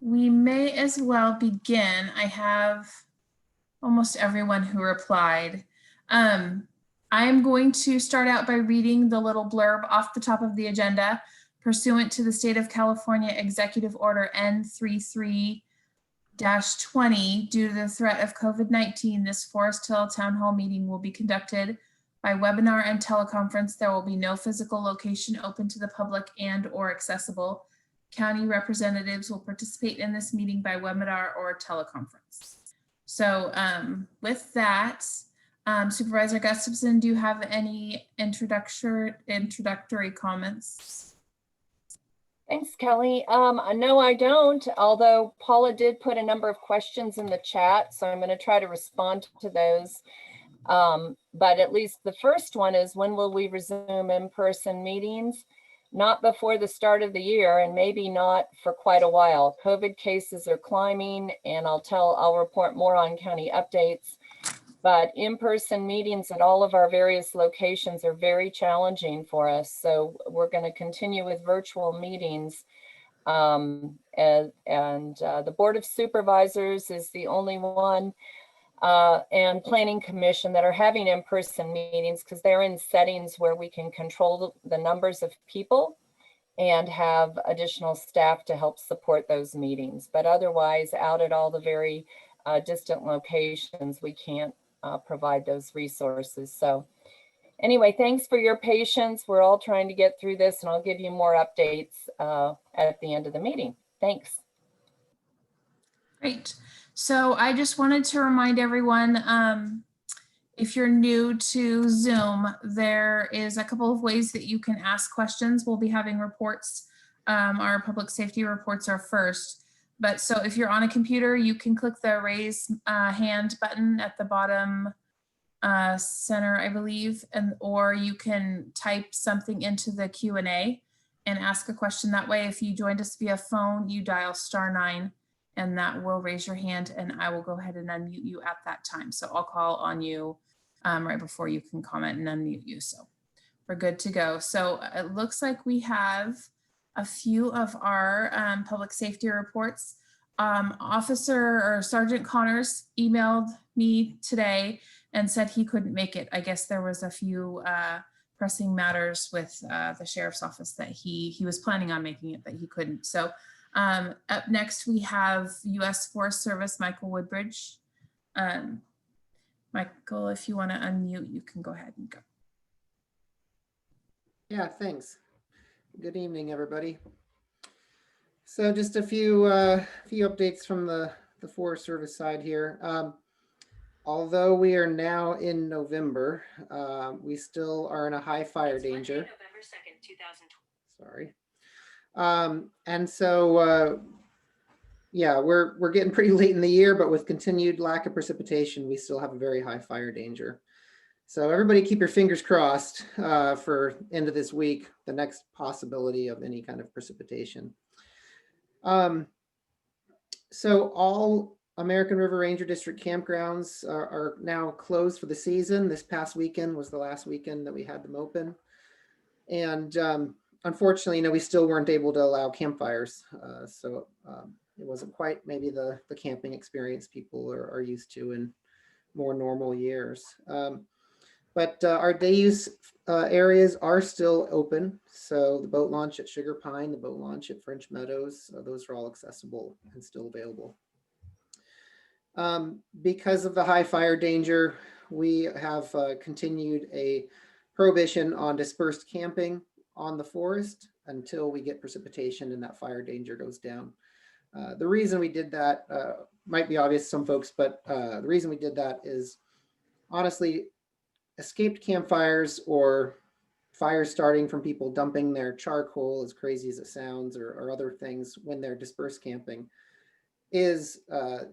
We may as well begin. I have almost everyone who replied. I'm going to start out by reading the little blurb off the top of the agenda. Pursuant to the State of California Executive Order N33-20, due to the threat of COVID-19, this Foresthill Town Hall meeting will be conducted by webinar and teleconference. There will be no physical location open to the public and/or accessible. County representatives will participate in this meeting by webinar or teleconference. So with that, Supervisor Gustafson, do you have any introductory comments? Thanks, Kelly. No, I don't, although Paula did put a number of questions in the chat, so I'm going to try to respond to those. But at least the first one is, when will we resume in-person meetings? Not before the start of the year, and maybe not for quite a while. COVID cases are climbing, and I'll report more on county updates. But in-person meetings at all of our various locations are very challenging for us. So we're going to continue with virtual meetings. The Board of Supervisors is the only one, and Planning Commission, that are having in-person meetings because they're in settings where we can control the numbers of people and have additional staff to help support those meetings. But otherwise, out at all the very distant locations, we can't provide those resources. So anyway, thanks for your patience. We're all trying to get through this, and I'll give you more updates at the end of the meeting. Thanks. Great. So I just wanted to remind everyone, if you're new to Zoom, there is a couple of ways that you can ask questions. We'll be having reports. Our public safety reports are first. But so if you're on a computer, you can click the raise hand button at the bottom center, I believe, or you can type something into the Q&A and ask a question that way. If you joined us via phone, you dial *9 and that will raise your hand, and I will go ahead and unmute you at that time. So I'll call on you right before you can comment and unmute you. So we're good to go. So it looks like we have a few of our public safety reports. Officer or Sergeant Connors emailed me today and said he couldn't make it. I guess there was a few pressing matters with the sheriff's office that he was planning on making it, but he couldn't. So up next we have U.S. Forest Service, Michael Woodbridge. Michael, if you want to unmute, you can go ahead and go. Yeah, thanks. Good evening, everybody. So just a few updates from the Forest Service side here. Although we are now in November, we still are in a high fire danger. November 2nd, 2020. Sorry. And so, yeah, we're getting pretty late in the year, but with continued lack of precipitation, we still have a very high fire danger. So everybody keep your fingers crossed for end of this week, the next possibility of any kind of precipitation. So all American River Ranger District campgrounds are now closed for the season. This past weekend was the last weekend that we had them open. And unfortunately, we still weren't able to allow campfires. So it wasn't quite maybe the camping experience people are used to in more normal years. But our day use areas are still open. So the boat launch at Sugar Pine, the boat launch at French Meadows, those are all accessible and still available. Because of the high fire danger, we have continued a prohibition on dispersed camping on the forest until we get precipitation and that fire danger goes down. The reason we did that might be obvious to some folks, but the reason we did that is honestly, escaped campfires or fires starting from people dumping their charcoal, as crazy as it sounds, or other things when they're dispersed camping, is the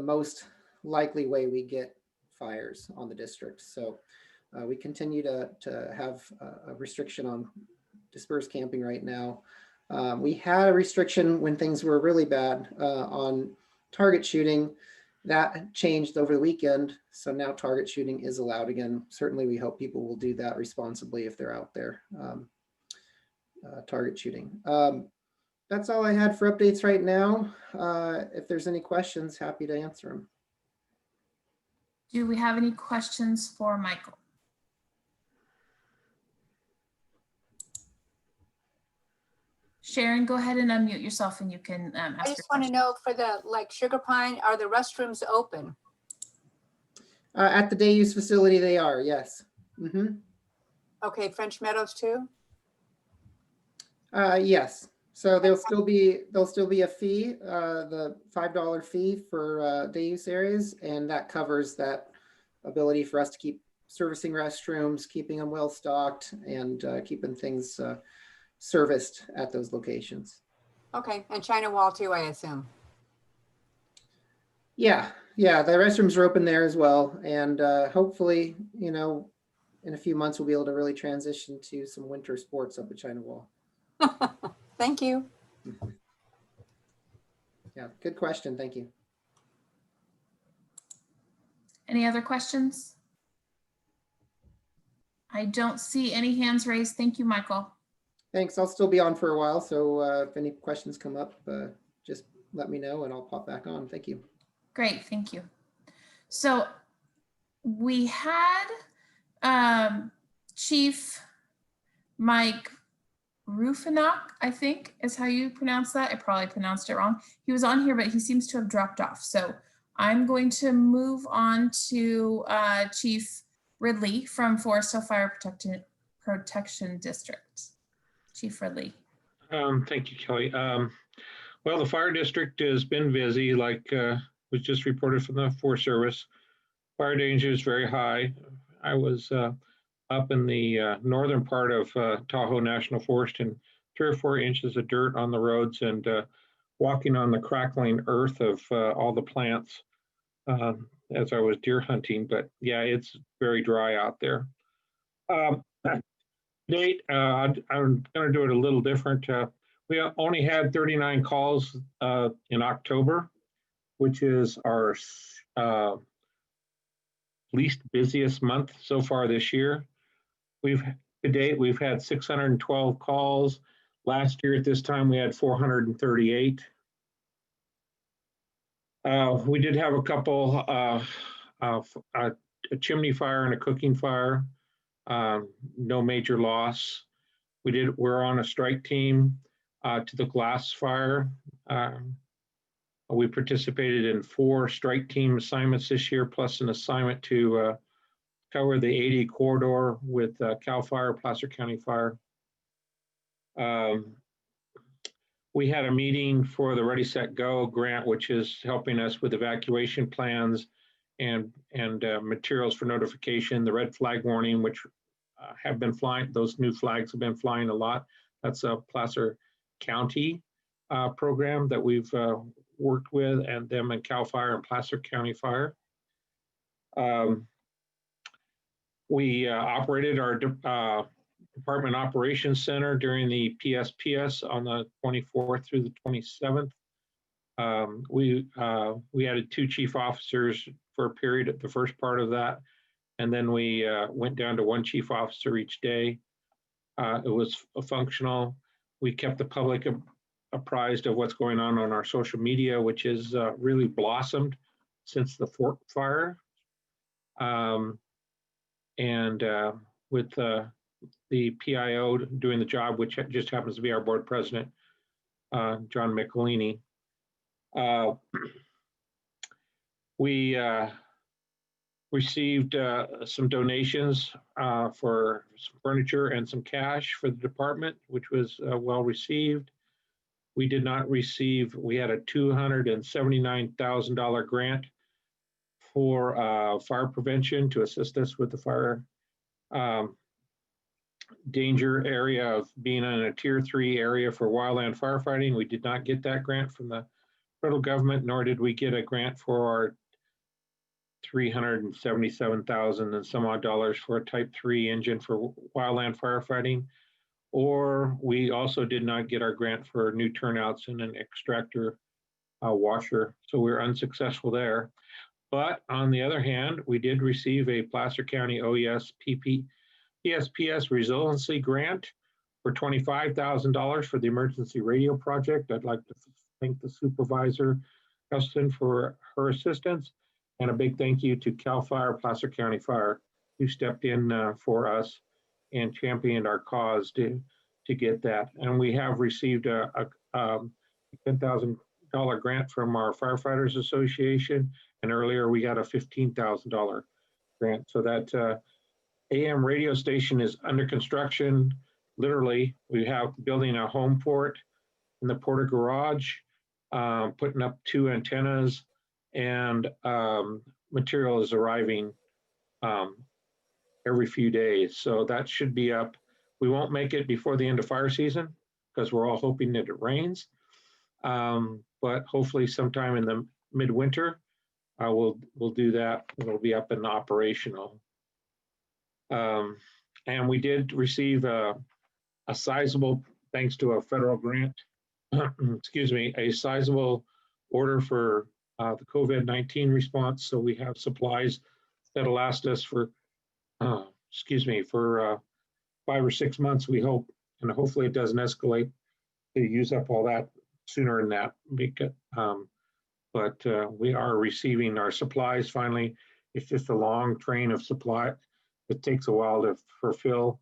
most likely way we get fires on the district. So we continue to have a restriction on dispersed camping right now. We had a restriction when things were really bad on target shooting. That changed over the weekend, so now target shooting is allowed again. Certainly we hope people will do that responsibly if they're out there target shooting. That's all I had for updates right now. If there's any questions, happy to answer them. Do we have any questions for Michael? Sharon, go ahead and unmute yourself and you can I ask your just want to question. know for the, like Sugar Pine, are the restrooms open? At the day use facility, they are, yes. Mhm. Okay, French Meadows too? Yes. So there'll still be a fee, the $5 fee for day use areas, and that covers that ability for us to keep servicing restrooms, keeping them well stocked, and keeping things serviced at those locations. Okay, and China Wall too, I assume. Yeah, the restrooms are open there as well, and hopefully, in a few months we'll be able to really transition to some winter sports up at China Wall. Thank you. Yeah, good question. Thank you. Any other questions? I don't see any hands raised. Thank you, Michael. Thanks. I'll still be on for a while, so if any questions come up, just let me know and I'll pop back on. Thank you. Great, thank you. So we had Chief Mike Rufinok, I think is how you pronounce that. I probably pronounced it wrong. He was on here, but he seems to have dropped off. So I'm going to move on to Chief Ridley from Foresthill Fire Protection District. Chief Ridley. Thank you, Kelly. Well, the fire district has been busy, like was just reported from the Forest Service. Fire danger is very high. I was up in the northern part of Tahoe National Forest and 3 or 4 inches of dirt on the roads and walking on the crackling earth of all the plants as I was deer hunting. But yeah, it's very dry out there. Nate, I'm going to do it a little different. We only had 39 calls in October, which is our least busiest month so far this year. To date, we've had 612 calls. Last year at this time, we had 438. We did have a couple, a chimney fire and a cooking fire. No major loss. We're on a strike team to the glass fire. We participated in 4 strike team assignments this year, plus an assignment to cover the 80 corridor with CAL FIRE, Placer County Fire. We had a meeting for the Ready, Set, Go grant, which is helping us with evacuation plans and materials for notification, the red flag warning, which have been flying. Those new flags have been flying a lot. That's a Placer County program that we've worked with, and them and CAL FIRE and Placer County Fire. We operated our Department Operations Center during the PSPS on the 24th through the 27th. We added 2 chief officers for a period at the first part of that. And then we went down to 1 chief officer each day. It was functional. We kept the public apprised of what's going on our social media, which has really blossomed since the Fort fire. With the PIO doing the job, which just happens to be our board president, John Michelini. We received some donations for some furniture and some cash for the department, which was well received. We did not receive, we had a $279,000 grant for fire prevention to assist us with the fire danger area of being in a tier 3 area for wildland firefighting. We did not get that grant from the federal government, nor did we get a grant for our $377,000 and some odd dollars for a type 3 engine for wildland firefighting. Or we also did not get our grant for new turnouts and an extractor washer. So we're unsuccessful there. But on the other hand, we did receive a Placer County OES PSPS resiliency grant for $25,000 for the emergency radio project. I'd like to thank the supervisor, Justin, for her assistance, and a big thank you to CAL FIRE, Placer County Fire, who stepped in for us and championed our cause to get that. And we have received a $10,000 grant from our Firefighters Association, and earlier we got a $15,000 grant. So that AM radio station is under construction. Literally, we have building a home for it in the Porter garage, putting up 2 antennas, and material is arriving every few days. So that should be up. We won't make it before the end of fire season because we're all hoping that it rains. But hopefully sometime in the midwinter, we'll do that. It'll be up and operational. And we did receive a sizable, thanks to a federal grant, excuse me, a sizable order for the COVID-19 response. So we have supplies that'll last us for, for 5 or 6 months, we hope. And hopefully it doesn't escalate to use up all that sooner than that. But we are receiving our supplies finally. It's just a long train of supply. It takes a while to fulfill,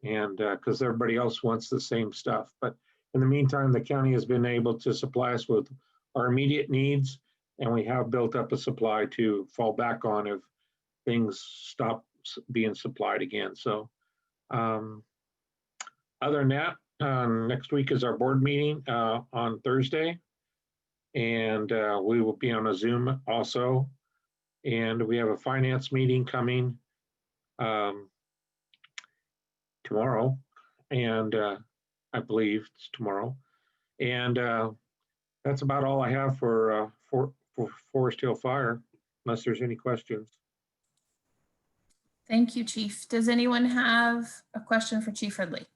and because everybody else wants the same stuff. But in the meantime, the county has been able to supply us with our immediate needs, and we have built up a supply to fall back on if things stop being supplied again. So other than that, next week is our board meeting on Thursday, and we will be on a Zoom also. And we have a finance meeting coming tomorrow, and I believe it's tomorrow. And that's about all I have for Foresthill Fire, unless there's any questions. Thank you, Chief. Does anyone have a question for Chief Ridley?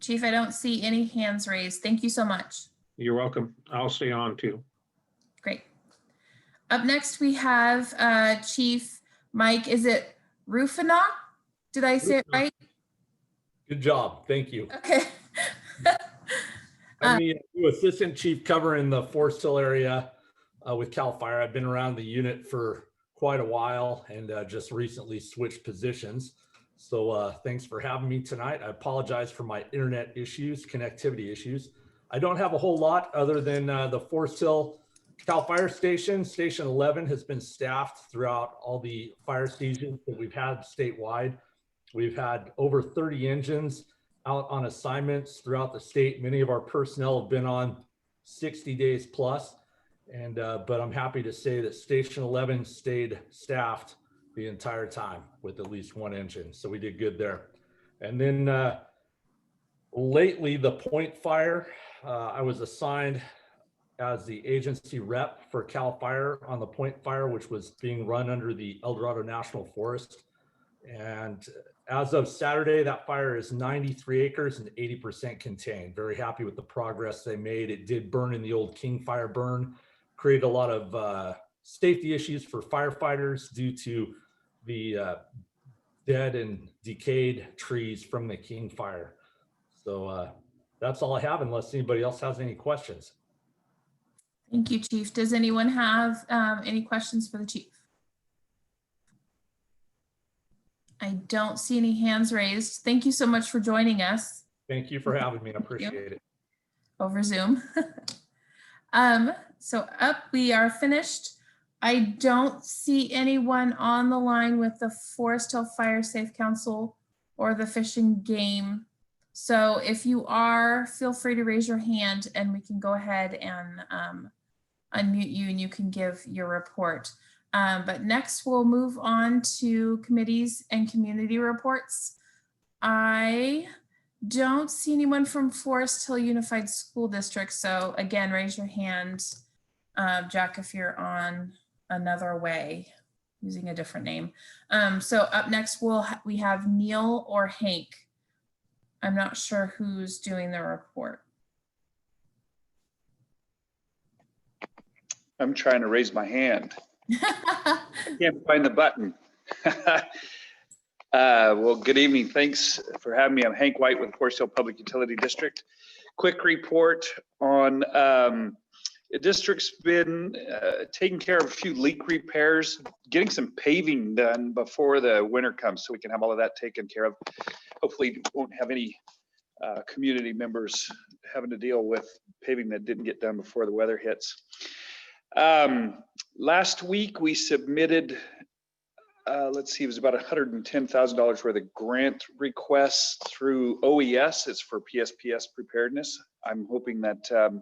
Chief, I don't see any hands raised. Thank you so much. You're welcome. I'll stay on too. Great. Up next, we have Chief Mike, is it Rufina? Did I say it right? Good job. Thank you. Okay. I'm the new assistant chief covering the Foresthill area with CAL FIRE. I've been around the unit for quite a while and just recently switched positions. So thanks for having me tonight. I apologize for my internet issues, connectivity issues. I don't have a whole lot other than the Foresthill CAL FIRE station. Station 11 has been staffed throughout all the fire stations that we've had statewide. We've had over 30 engines out on assignments throughout the state. Many of our personnel have been on 60 days plus. And but I'm happy to say that Station 11 stayed staffed the entire time with at least 1 engine. So we did good there. And then lately, the Point Fire, I was assigned as the agency rep for CAL FIRE on the Point Fire, which was being run under the El Dorado National Forest. And as of Saturday, that fire is 93 acres and 80% contained. Very happy with the progress they made. It did burn in the old King Fire burn, created a lot of safety issues for firefighters due to the dead and decayed trees from the King Fire. So that's all I have unless anybody else has any questions. Thank you, Chief. Does anyone have any questions for the Chief? I don't see any hands raised. Thank you so much for joining us. Thank you for having me. I appreciate it. Over Zoom. So up, we are finished. I don't see anyone on the line with the Foresthill Fire Safe Council or the Fish and Game. So if you are, feel free to raise your hand and we can go ahead and unmute you and you can give your report. But next we'll move on to committees and community reports. I don't see anyone from Foresthill Unified School District. So again, raise your hand, Jack, if you're on another way using a different name. So up next, we have Neil or Hank. I'm not sure who's doing the report. I'm trying to raise my hand. I can't find the button. Well, good evening. Thanks for having me. I'm Hank White with Foresthill Public Utility District. Quick report on the district's been taking care of a few leak repairs, getting some paving done before the winter comes so we can have all of that taken care of. Hopefully won't have any community members having to deal with paving that didn't get done before the weather hits. Last week we submitted let's see, it was about $110,000 worth of grant requests through OES. It's for PSPS preparedness. I'm hoping that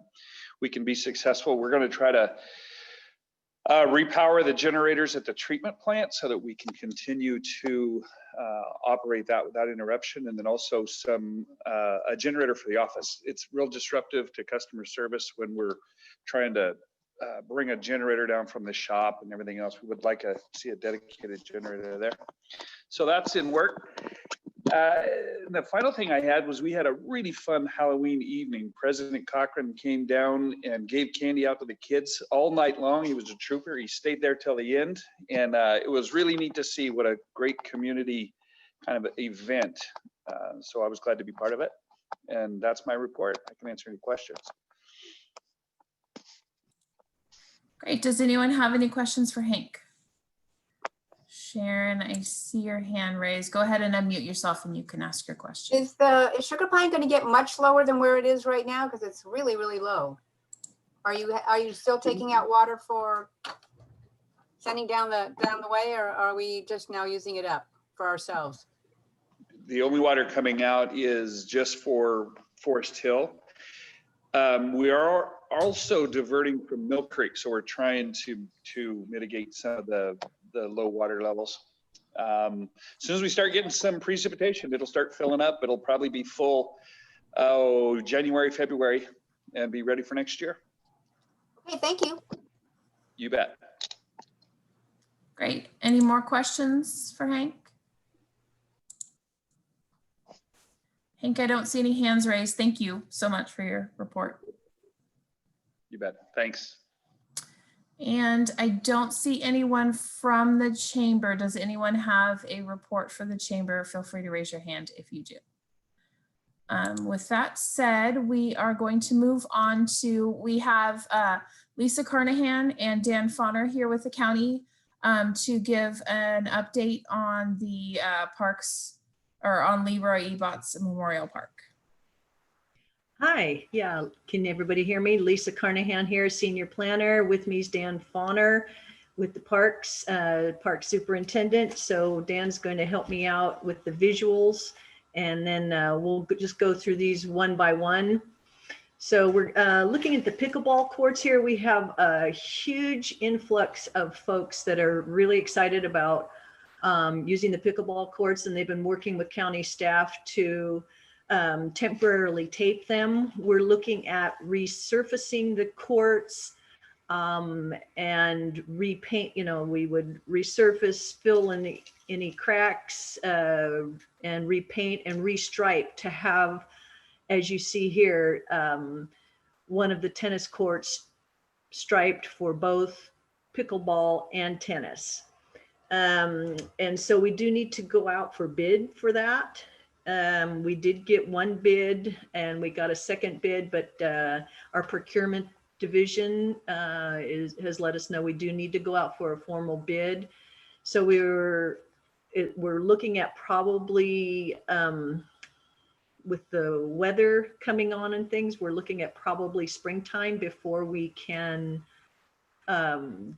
we can be successful. We're going to try to repower the generators at the treatment plant so that we can continue to operate that without interruption, and then also a generator for the office. It's real disruptive to customer service when we're trying to bring a generator down from the shop and everything else. We would like to see a dedicated generator there. So that's in work. The final thing I had was we had a really fun Halloween evening. President Cochran came down and gave candy out to the kids all night long. He was a trooper. He stayed there till the end. And it was really neat to see what a great community kind of event. So I was glad to be part of it. And that's my report. I can answer any questions. Great. Does anyone have any questions for Hank? Sharon, I see your hand raised. Go ahead and unmute yourself and you can ask your question. Is Sugar Pine going to get much lower than where it is right now? Because it's really, really low. Are you still taking out water for sending down the way, or are we just now using it up for ourselves? The only water coming out is just for Foresthill. We are also diverting from Mill Creek, so we're trying to mitigate some of the low water levels. As soon as we start getting some precipitation, it'll start filling up. It'll probably be full January, February, and be ready for next year. Okay, thank you. You bet. Great. Any more questions for Hank? Hank, I don't see any hands raised. Thank you so much for your report. You bet. Thanks. And I don't see anyone from the chamber. Does anyone have a report for the chamber? Feel free to raise your hand if you do. With that said, we are going to move on to, we have Lisa Carnahan and Dan Fauner here with the county to give an update on the parks, or on Leroy Ebatts Memorial Park. Hi, yeah, can everybody hear me? Lisa Carnahan here, senior planner. With me is Dan Fauner with the parks, park superintendent. So Dan's going to help me out with the visuals, and then we'll just go through these one by one. So we're looking at the pickleball courts here. We have a huge influx of folks that are really excited about using the pickleball courts, and they've been working with county staff to temporarily tape them. We're looking at resurfacing the courts and repaint. You know, we would resurface, fill in any cracks, and repaint and restripe to have, as you see here, one of the tennis courts striped for both pickleball and tennis. And so we do need to go out for bid for that. We did get one bid and we got a second bid, but our procurement division has let us know we do need to go out for a formal bid. So we're looking at probably, with the weather coming on and things, we're looking at probably springtime before we can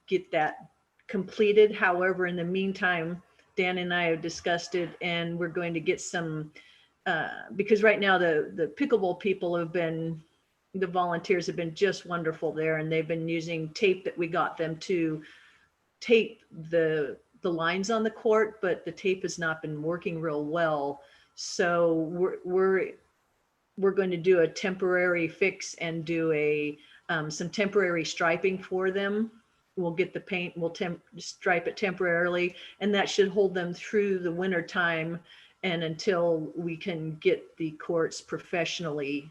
get that completed. However, in the meantime, Dan and I have discussed it, and we're going to get some, because right now the pickleball people have been, the volunteers have been just wonderful there, and they've been using tape that we got them to tape the lines on the court, but the tape has not been working real well. So we're going to do a temporary fix and do a some temporary striping for them. We'll get the paint, we'll stripe it temporarily, and that should hold them through the winter time and until we can get the courts professionally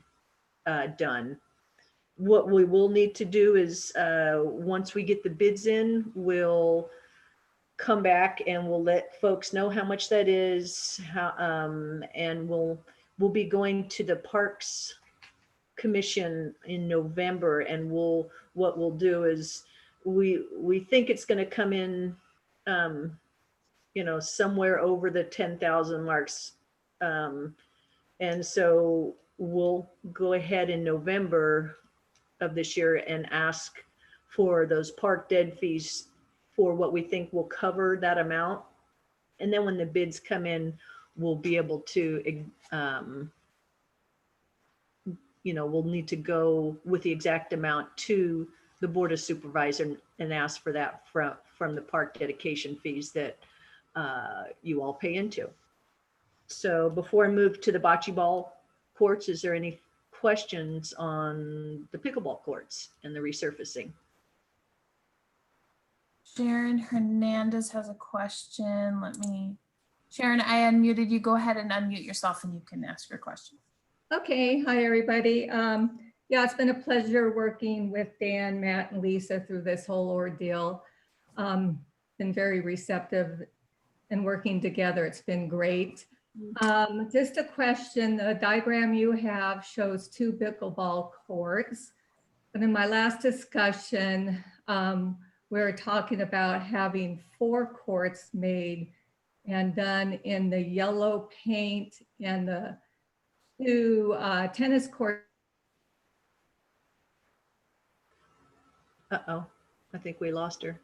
done. What we will need to do is once we get the bids in, we'll come back and we'll let folks know how much that is, and we'll be going to the Parks Commission in November, and what we'll do is we think it's going to come in, somewhere over the 10,000 marks. And so we'll go ahead in November of this year and ask for those park dead fees for what we think will cover that amount. And then when the bids come in, we'll be able to, we'll need to go with the exact amount to the Board of Supervisors and ask for that from the park dedication fees that you all pay into. So before I move to the bocce ball courts, is there any questions on the pickleball courts and the resurfacing? Sharon Hernandez has a question. Sharon, I unmuted you. Go ahead and unmute yourself and you can ask your question. Okay, hi, everybody. Yeah, it's been a pleasure working with Dan, Matt, and Lisa through this whole ordeal. Been very receptive and working together. It's been great. Just a question, the diagram you have shows 2 pickleball courts. But in my last discussion, we were talking about having 4 courts made and done in the yellow paint and the 2 tennis courts. Uh-oh, I think we lost her.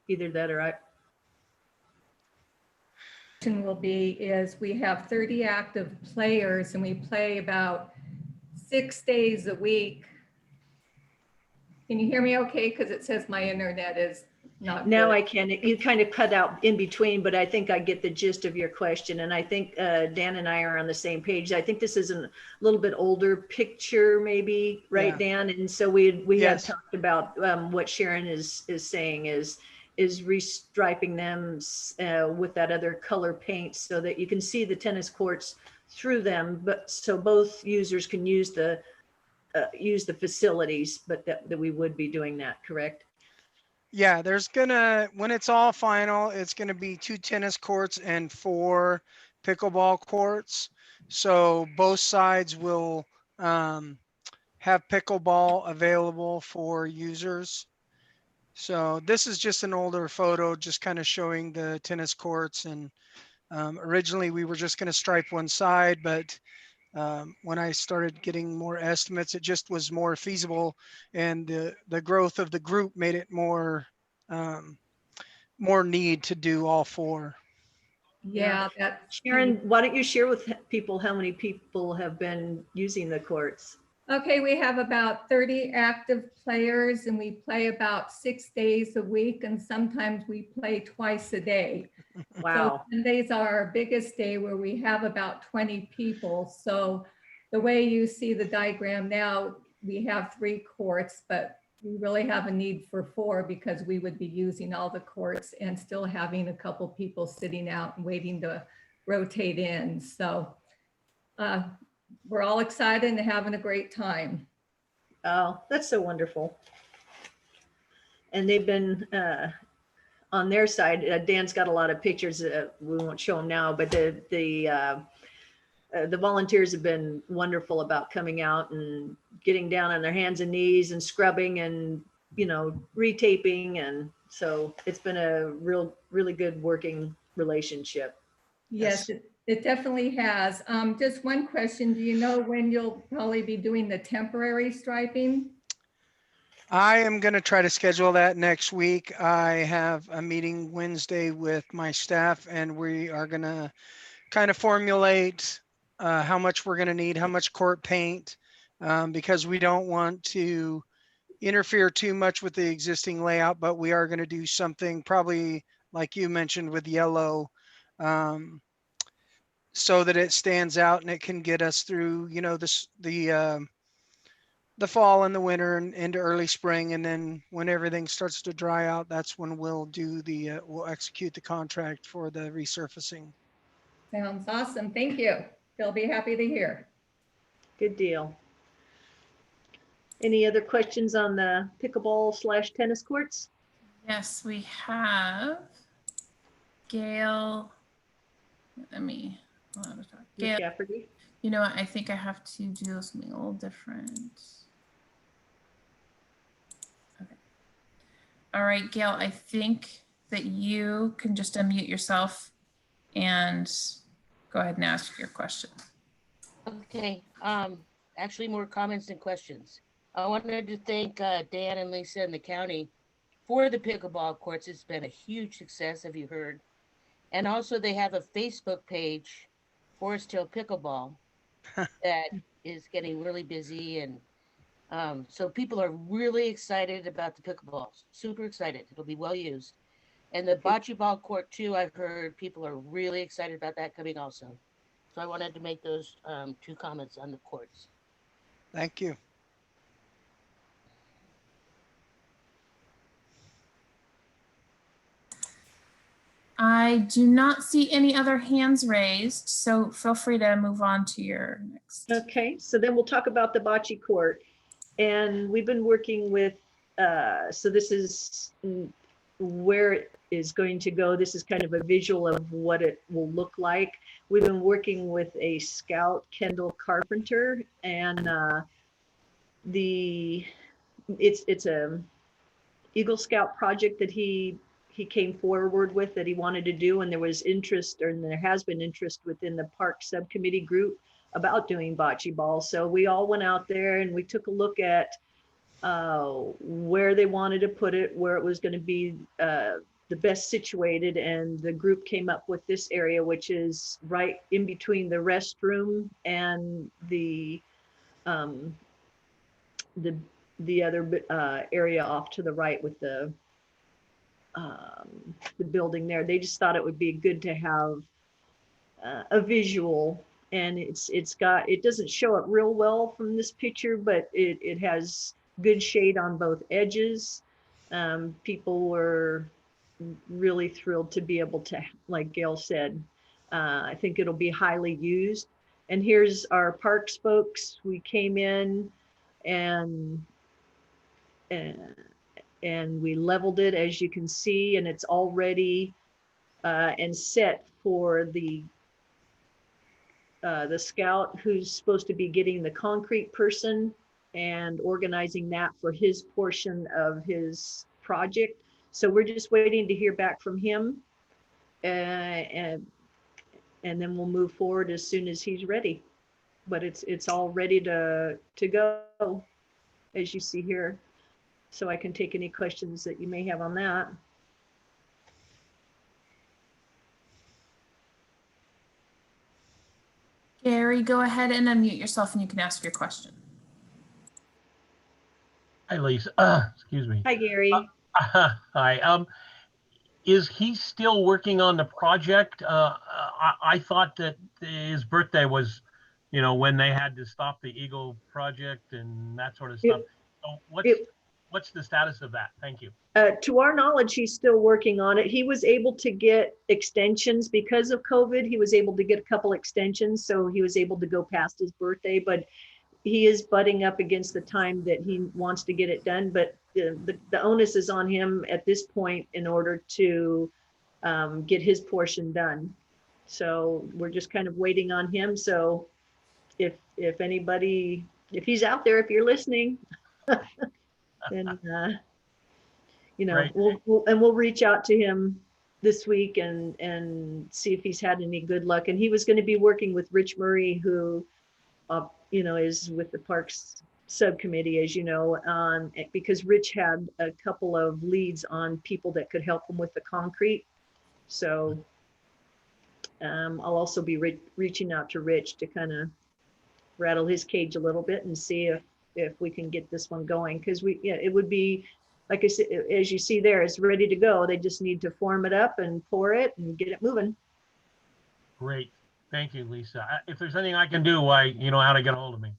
Either that or will be is we have 30 active players and we play about 6 days a week. Can you hear me okay? Because it says my internet is not now good. I can. You kind of cut out in between, but I think I get the gist of your question. And I think Dan and I are on the same page. I think this is a little bit older picture, maybe, right, Yeah. Dan? And so we Yes. had talked about what Sharon is saying is restriping them with that other color paint so that you can see the tennis courts through them, but so both users can use the facilities, but that we would be doing that, correct? Yeah, when it's all final, it's gonna be 2 tennis courts and 4 pickleball courts. So both sides will have pickleball available for users. So this is just an older photo, just kind of showing the tennis courts. And originally we were just gonna stripe one side, but when I started getting more estimates, it just was more feasible, and the growth of the group made it more need to do all 4. Yeah, Sharon, why don't you share with people how many people have been using the courts? okay. We have about 30 active players and we play about 6 days a week. And sometimes we play twice a day. Wow. So Sundays are our biggest day where we have about 20 people. So the way you see the diagram now, we have 3 courts, but we really have a need for 4 because we would be using all the courts and still having a couple people sitting out and waiting to rotate in. So we're all excited and having a great time. Oh, that's so wonderful. And they've been on their side. Dan's got a lot of pictures. We won't show them now, but the volunteers have been wonderful about coming out and getting down on their hands and knees and scrubbing and retaping, and so it's been a really good working relationship. Yes, it definitely has. Just one question. Do you know when you'll probably be doing the temporary striping? I am going to try to schedule that next week. I have a meeting Wednesday with my staff, and we are going to kind of formulate how much we're going to need, how much court paint, because we don't want to interfere too much with the existing layout, but we are going to do something probably like you mentioned with yellow, so that it stands out and it can get us through, the fall and the winter and into early spring. And then when everything starts to dry out, that's when we'll do we'll execute the contract for the resurfacing. Sounds awesome. Thank you. They'll be happy to hear. Good deal. Any other questions on the pickleball / tennis courts? Yes, we have Gail. Let me. Gail, McCafferty. you know what? I think I have to do something a little different. Okay. All right, Gail, I think that you can just unmute yourself and go ahead and ask your question. Okay, actually more comments than questions. I wanted to thank Dan and Lisa in the county for the pickleball courts. It's been a huge success, have you heard? And also they have a Facebook page, Foresthill Pickleball, that is getting really busy. And so people are really excited about the pickleball, super excited. It'll be well used. And the bocce ball court too, I've heard people are really excited about that coming also. So I wanted to make those 2 comments on the courts. Thank you. I do not see any other hands raised, so feel free to move on to your next. Okay, so then we'll talk about the bocce court. And we've been working with, so this is where it is going to go. This is kind of a visual of what it will look like. We've been working with a scout, Kendall Carpenter, and it's a Eagle Scout project that he came forward with that he wanted to do, and there was interest, or there has been interest within the park subcommittee group about doing bocce ball. So we all went out there and we took a look at where they wanted to put it, where it was going to be the best situated, and the group came up with this area, which is right in between the restroom and the other area off to the right with the building there. They just thought it would be good to have a visual, and it doesn't show up real well from this picture, but it has good shade on both edges. People were really thrilled to be able to, like Gail said, I think it'll be highly used. And here's our parks folks. We came in and we leveled it, as you can see, and it's all ready and set for the scout who's supposed to be getting the concrete person and organizing that for his portion of his project. So we're just waiting to hear back from him, and then we'll move forward as soon as he's ready. But it's all ready to go, as you see here. So I can take any questions that you may have on that. Gary, go ahead and unmute yourself and you can ask your question. Hi, Lisa. Excuse me. Hi, Gary. Hi. Is he still working on the project? I thought that his birthday was, when they had to stop the Eagle project and that sort of stuff. So what's the status of that? Thank you. To our knowledge, he's still working on it. He was able to get extensions because of COVID. He was able to get a couple extensions, so he was able to go past his birthday, but he is butting up against the time that he wants to get it done. But the onus is on him at this point in order to get his portion done. So we're just kind of waiting on him. So if he's out there, if you're listening, then Right. we'll reach out to him this week and see if he's had any good luck. And he was going to be working with Rich Murray, who is with the Parks Subcommittee, as you know, because Rich had a couple of leads on people that could help him with the concrete. So I'll also be reaching out to Rich to kind of rattle his cage a little bit and see if we can get this one going, because it would be, like I said, as you see there, it's ready to go. They just need to form it up and pour it and get it moving. Great. Thank you, Lisa. If there's anything I can do, you know how to get a hold of me.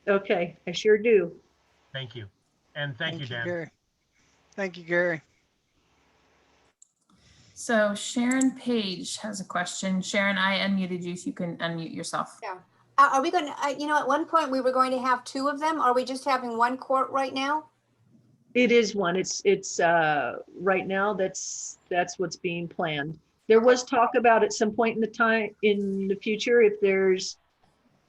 Okay, I sure do. Thank you. And thank you, Dan. Gary. Thank you, Gary. So Sharon Page has a question. Sharon, I unmuted you, so you can unmute yourself. Yeah. Are we going to, at one point we were going to have 2 of them. Are we just having 1 court right now? It is one. It's right now that's what's being planned. There was talk about at some point in the future, if there's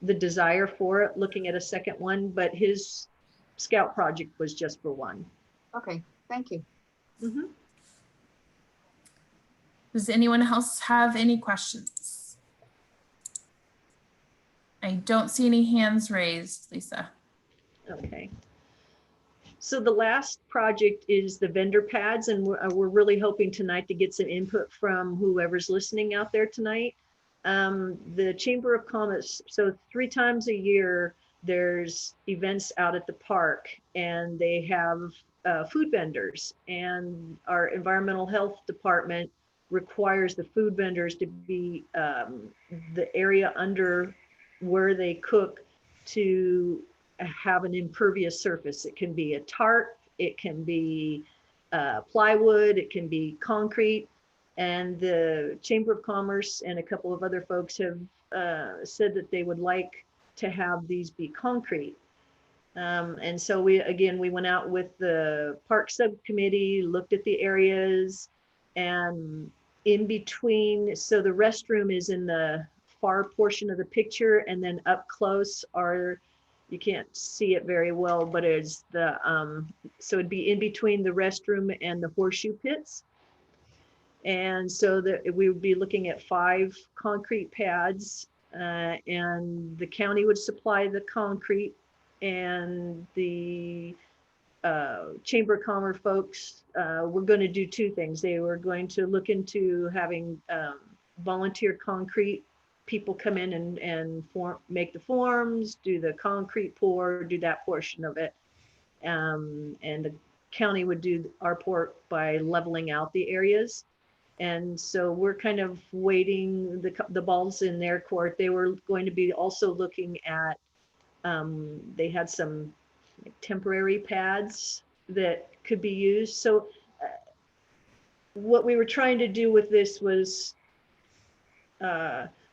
the desire for it, looking at a second one, but his scout project was just for one. Okay, thank you. Mhm. Does anyone else have any questions? I don't see any hands raised, Lisa. Okay. So the last project is the vendor pads, and we're really hoping tonight to get some input from whoever's listening out there tonight. The Chamber of Commerce, so 3 times a year, there's events out at the park, and they have food vendors, and our environmental health department requires the food vendors to be the area under where they cook to have an impervious surface. It can be a tarp, it can be plywood, it can be concrete. And the Chamber of Commerce and a couple of other folks have said that they would like to have these be concrete. And so we went out with the park subcommittee, looked at the areas, and in between, so the restroom is in the far portion of the picture, and then up close are, you can't see it very well, but it's the, so it'd be in between the restroom and the horseshoe pits. And so that we would be looking at 5 concrete pads, and the county would supply the concrete, and the Chamber of Commerce folks were going to do 2 things. They were going to look into having volunteer concrete people come in and make the forms, do the concrete pour, do that portion of it. And the county would do our part by leveling out the areas. And so we're kind of waiting, the ball's in their court. They were going to be also looking at, they had some temporary pads that could be used. So what we were trying to do with this was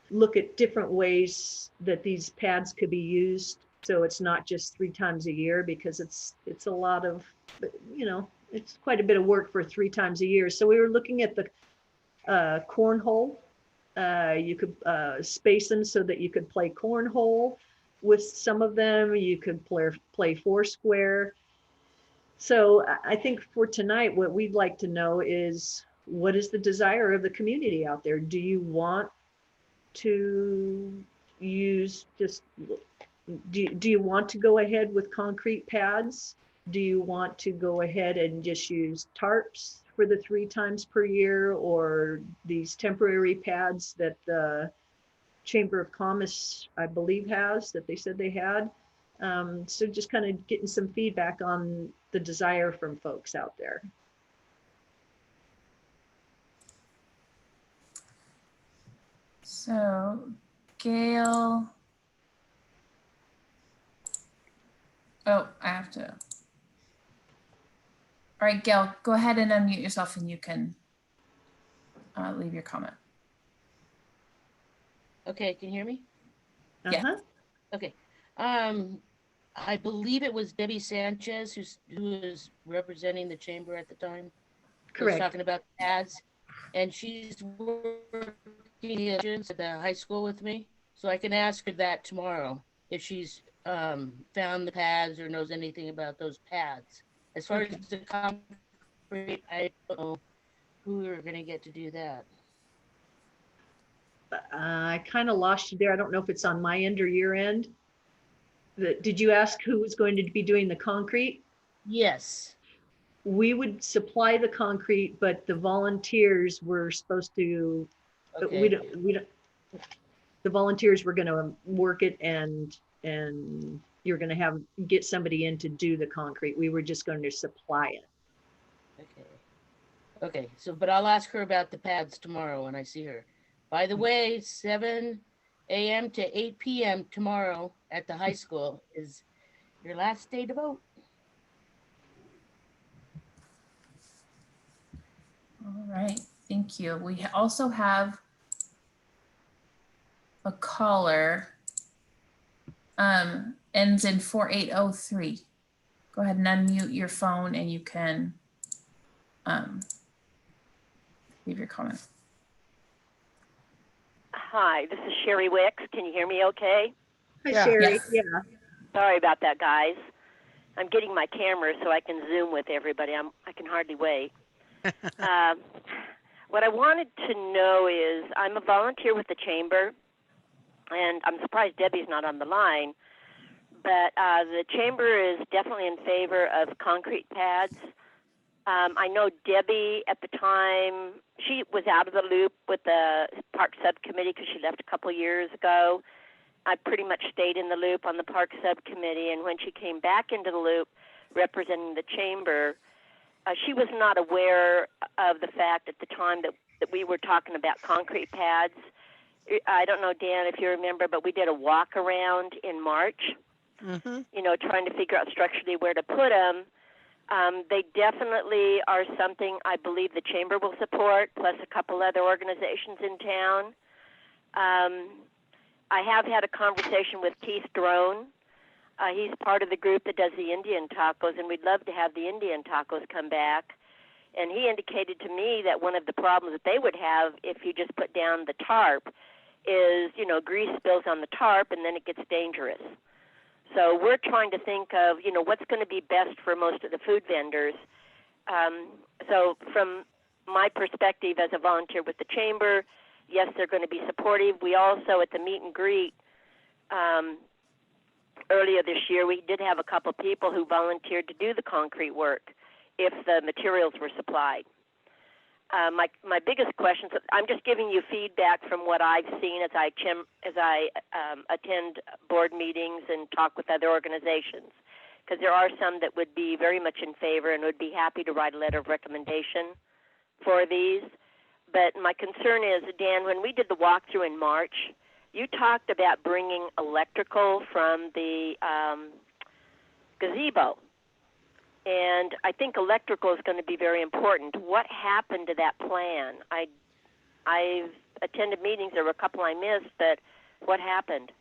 look at different ways that these pads could be used. So it's not just 3 times a year, because it's a lot of, you know, it's quite a bit of work for 3 times a year. So we were looking at the cornhole. You could space them so that you could play cornhole with some of them. You could play Foursquare. So I think for tonight, what we'd like to know is, what is the desire of the community out there? Do you want to use just, do you want to go ahead with concrete pads? Do you want to go ahead and just use tarps for the 3 times per year, or these temporary pads that the Chamber of Commerce, I believe, has, that they said they had? So just kind of getting some feedback on the desire from folks out there. So Gail. Oh, I have to. All right, Gail, go ahead and unmute yourself and you can leave your comment. Okay, can you hear me? Yeah. Okay. I believe it was Debbie Sanchez who was representing the chamber at the time. Correct. Was talking about ads, and she's working at the high school with me, so I can ask her that tomorrow if she's found the pads or knows anything about those pads. As far as the concrete, I don't know who we were going to get to do that. I kind of lost you there. I don't know if it's on my end or your end. Did you ask who was going to be doing the concrete? Yes. We would supply the concrete, but the volunteers were supposed to, Okay. the volunteers were going to work it, and you're going to get somebody in to do the concrete. We were just going to supply it. Okay. Okay. So, but I'll ask her about the pads tomorrow when I see her. By the way, 7 a.m. to 8 p.m. tomorrow at the high school is your last day to vote. All right, thank you. We also have a caller, ends in 4803. go ahead and unmute your phone and you can leave your comment. Hi, this is Sherry Wicks. Can you hear me okay? Hi, Yeah. Sherry. Yes. Yeah. Sorry about that, guys. I'm getting my camera so I can Zoom with everybody. I can hardly wait. What I wanted to know is I'm a volunteer with the chamber, and I'm surprised Debbie's not on the line, but the chamber is definitely in favor of concrete pads. I know Debbie at the time, she was out of the loop with the park subcommittee because she left a couple years ago. I pretty much stayed in the loop on the park subcommittee, and when she came back into the loop representing the chamber, she was not aware of the fact at the time that we were talking about concrete pads. I don't know, Dan, if you remember, but we did a walk around in March, you know, trying to figure out structurally where to put them. They definitely are something I believe the chamber will support, plus a couple other organizations in town. I have had a conversation with Keith Drone. He's part of the group that does the Indian tacos, and we'd love to have the Indian tacos come back. And he indicated to me that one of the problems that they would have if you just put down the tarp is, you know, grease spills on the tarp and then it gets dangerous. So we're trying to think of, you know, what's going to be best for most of the food vendors. So from my perspective as a volunteer with the chamber, yes, they're going to be supportive. We also, at the meet and greet earlier this year, we did have a couple people who volunteered to do the concrete work if the materials were supplied. My biggest question, I'm just giving you feedback from what I've seen as I attend board meetings and talk with other organizations, because there are some that would be very much in favor and would be happy to write a letter of recommendation for these. But my concern is, Dan, when we did the walkthrough in March, you talked about bringing electrical from the gazebo. And I think electrical is going to be very important. What happened to that plan? I've attended meetings. There were a couple I missed, but what happened?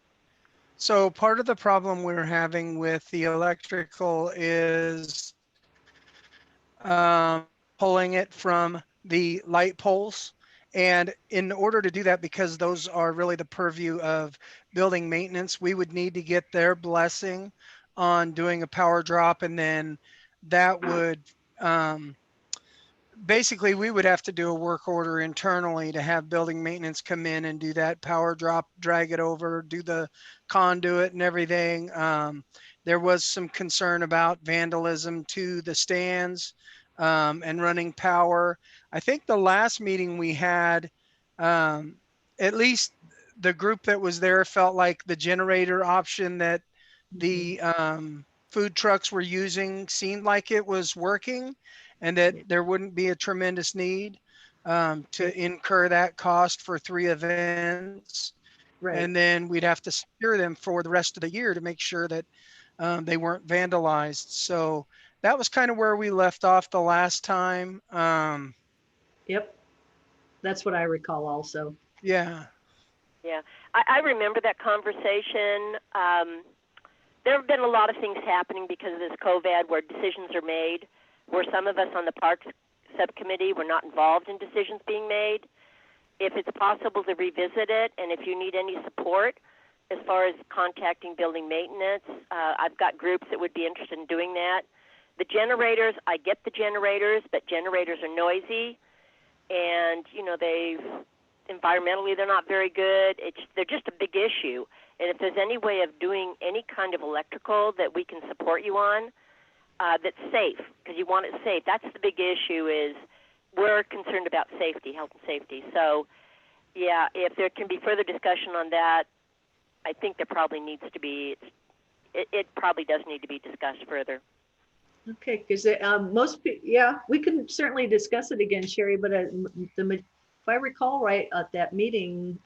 So part of the problem we're having with the electrical is pulling it from the light poles. And in order to do that, because those are really the purview of building maintenance, we would need to get their blessing on doing a power drop, and then that would basically we would have to do a work order internally to have building maintenance come in and do that power drop, drag it over, do the conduit and everything. There was some concern about vandalism to the stands and running power. I think the last meeting we had, at least the group that was there felt like the generator option that the food trucks were using seemed like it was working, and that there wouldn't be a tremendous need to incur that cost for 3 events. Right. And then we'd have to secure them for the rest of the year to make sure that they weren't vandalized. So that was kind of where we left off the last time. Yep. That's what I recall also. Yeah. Yeah, I remember that conversation. There have been a lot of things happening because of this COVID where decisions are made, where some of us on the Parks Subcommittee were not involved in decisions being made. If it's possible to revisit it, and if you need any support as far as contacting building maintenance, I've got groups that would be interested in doing that. The generators, I get the generators, but generators are noisy, and, you know, environmentally they're not very good. They're just a big issue. And if there's any way of doing any kind of electrical that we can support you on, that's safe, because you want it safe. That's the big issue, is we're concerned about safety, health and safety. So, yeah, if there can be further discussion on that, I think there probably needs to be, it probably does need to be discussed further. Okay, because yeah, we can certainly discuss it again, Sherry, but if I recall right at that meeting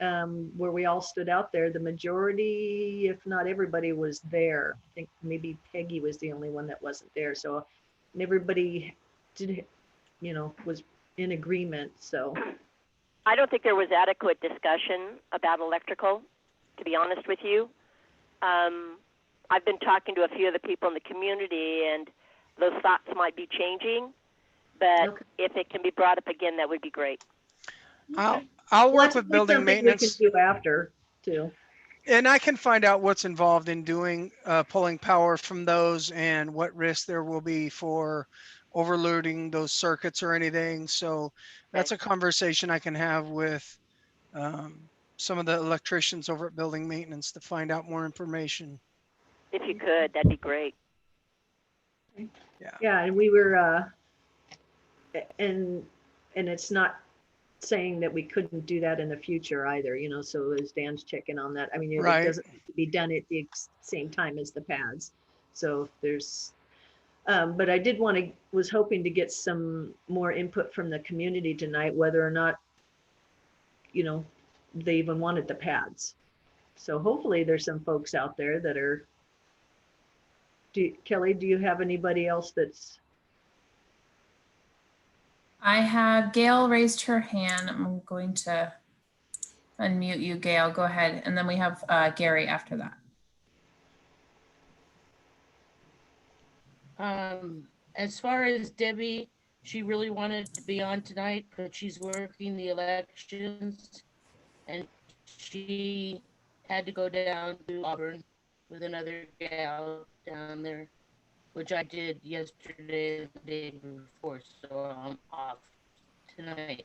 where we all stood out there, the majority, if not everybody, was there. I think maybe Peggy was the only one that wasn't there. So and everybody did, you know, was in agreement. So I don't think there was adequate discussion about electrical, to be honest with you. I've been talking to a few of the people in the community, and those thoughts might be changing. But Okay. if it can be brought up again, that would be great. I'll Well, work that's with building something we can maintenance, do after too. and I can find out what's involved in doing pulling power from those and what risk there will be for overloading those circuits or anything. So that's a conversation I can have with some of the electricians over at building maintenance to find out more information. If you could, that'd be great. Yeah, and we were, and it's not saying that we couldn't do that in the future either, you know, so as Dan's checking on that, I mean, it Right. doesn't have to be done at the same time as the pads. So if there's, but I did was hoping to get some more input from the community tonight, whether or not, you know, they even wanted the pads. So hopefully there's some folks out there that are, Kelly, do you have anybody else that's? I have Gail raised her hand. I'm going to unmute you, Gail. Go ahead. And then we have Gary after that. As far as Debbie, she really wanted to be on tonight, but she's working the elections, and she had to go down to Auburn with another gal down there, which I did yesterday, the day before, so I'm off tonight.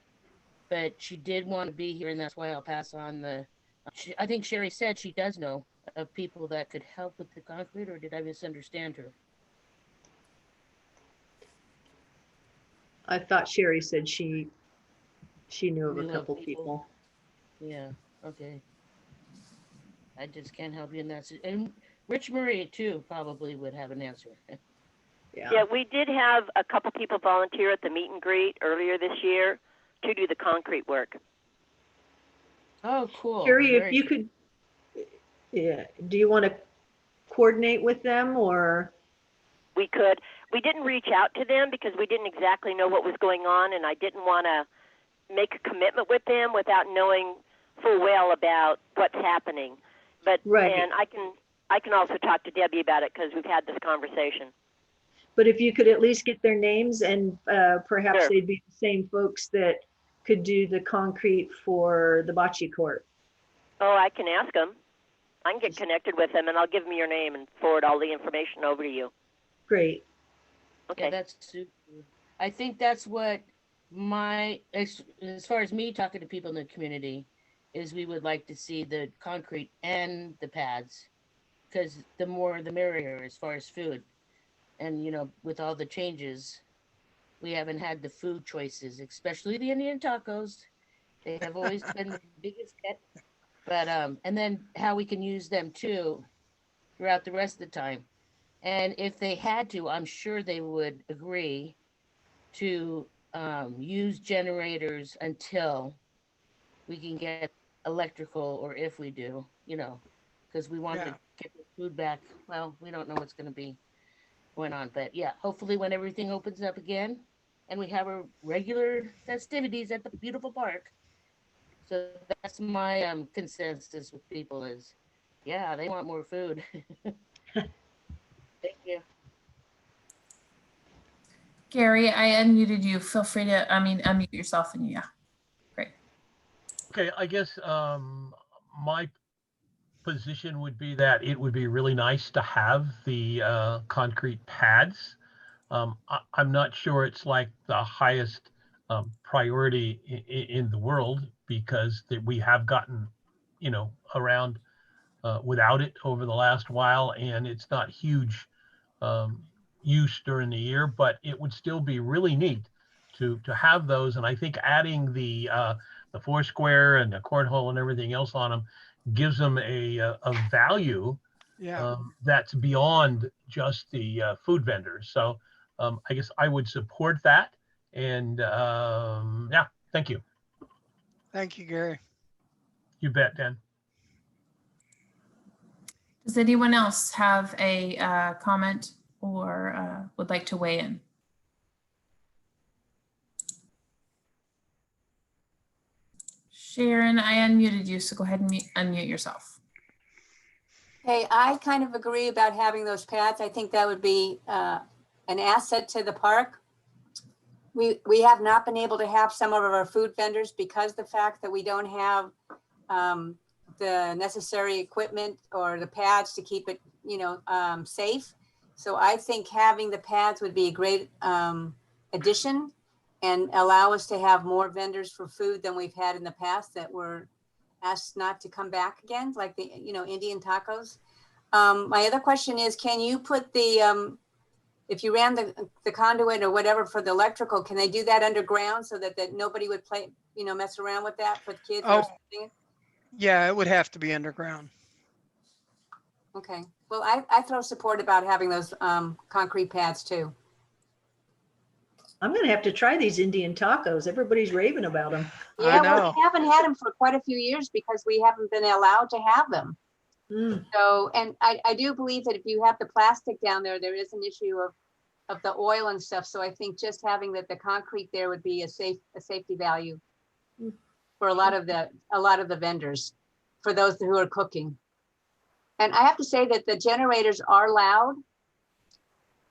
But she did want to be here, and that's why I'll pass on the. I think Sherry said she does know of people that could help with the concrete, or did I misunderstand her? I thought Sherry said she knew of a Knew of couple people. people. Yeah, okay. I just can't help you in that. And Rich Murray, too, probably would have an answer. Yeah, we did have a couple people volunteer at the meet and greet earlier this year to do the concrete work. Oh, cool. Sherry, if you could, yeah, do you want to coordinate with them or? We could. We didn't reach out to them because we didn't exactly know what was going on, and I didn't want to make a commitment with them without knowing full well about what's happening. But right. And I can also talk to Debbie about it because we've had this conversation. But if you could at least get their names, and perhaps Sure. they'd be the same folks that could do the concrete for the bocce court. Oh, I can ask them. I can get connected with them, and I'll give them your name and forward all the information over to you. Great. Okay. Yeah, that's super. I think that's what as far as me talking to people in the community, is we would like to see the concrete and the pads, because the more the merrier as far as food. And, you know, with all the changes, we haven't had the food choices, especially the Indian tacos. They have always been the biggest hit. But, and then how we can use them too throughout the rest of the time. And if they had to, I'm sure they would agree to use generators until we can get electrical, or if we do, you know, because we want to get the food back. Well, we don't know what's going to be going on, but yeah, hopefully when everything opens up again and we have our regular festivities at the beautiful park. So that's my consensus with people is, yeah, they want more food. Thank you. Gary, I unmuted you. Feel free to, unmute yourself and yeah. Great. Okay, I guess my position would be that it would be really nice to have the concrete pads. I'm not sure it's like the highest priority in the world, because we have gotten, around without it over the last while, and it's not huge use during the year, but it would still be really neat to have those. And I think adding the Foursquare and the cornhole and everything else on them gives them a value that's beyond just the food vendors. So I guess I would support that. And yeah, thank you. Thank you, Gary. You bet, Dan. Does anyone else have a comment or would like to weigh in? Sharon, I unmuted you, so go ahead and unmute yourself. Hey, I kind of agree about having those paths. I think that would be an asset to the park. We have not been able to have some of our food vendors because the fact that we don't have the necessary equipment or the pads to keep it, safe. So I think having the pads would be a great addition and allow us to have more vendors for food than we've had in the past that were asked not to come back again, like the, Indian tacos. My other question is, can you put the, if you ran the conduit or whatever for the electrical, can they do that underground so that nobody would play, mess around with that for the kids? Or Oh. something? Yeah, it would have to be underground. Okay, well, I throw support about having those concrete pads too. I'm gonna have to try these Indian tacos. Everybody's raving about them. I Yeah, know. well, we haven't had them for quite a few years because we haven't been allowed to have them. Mm. So, and I do believe that if you have the plastic down there, there is an issue of the oil and stuff. So I think just having the concrete there would be a safety value for a lot of the vendors, for those who are cooking. And I have to say that the generators are loud.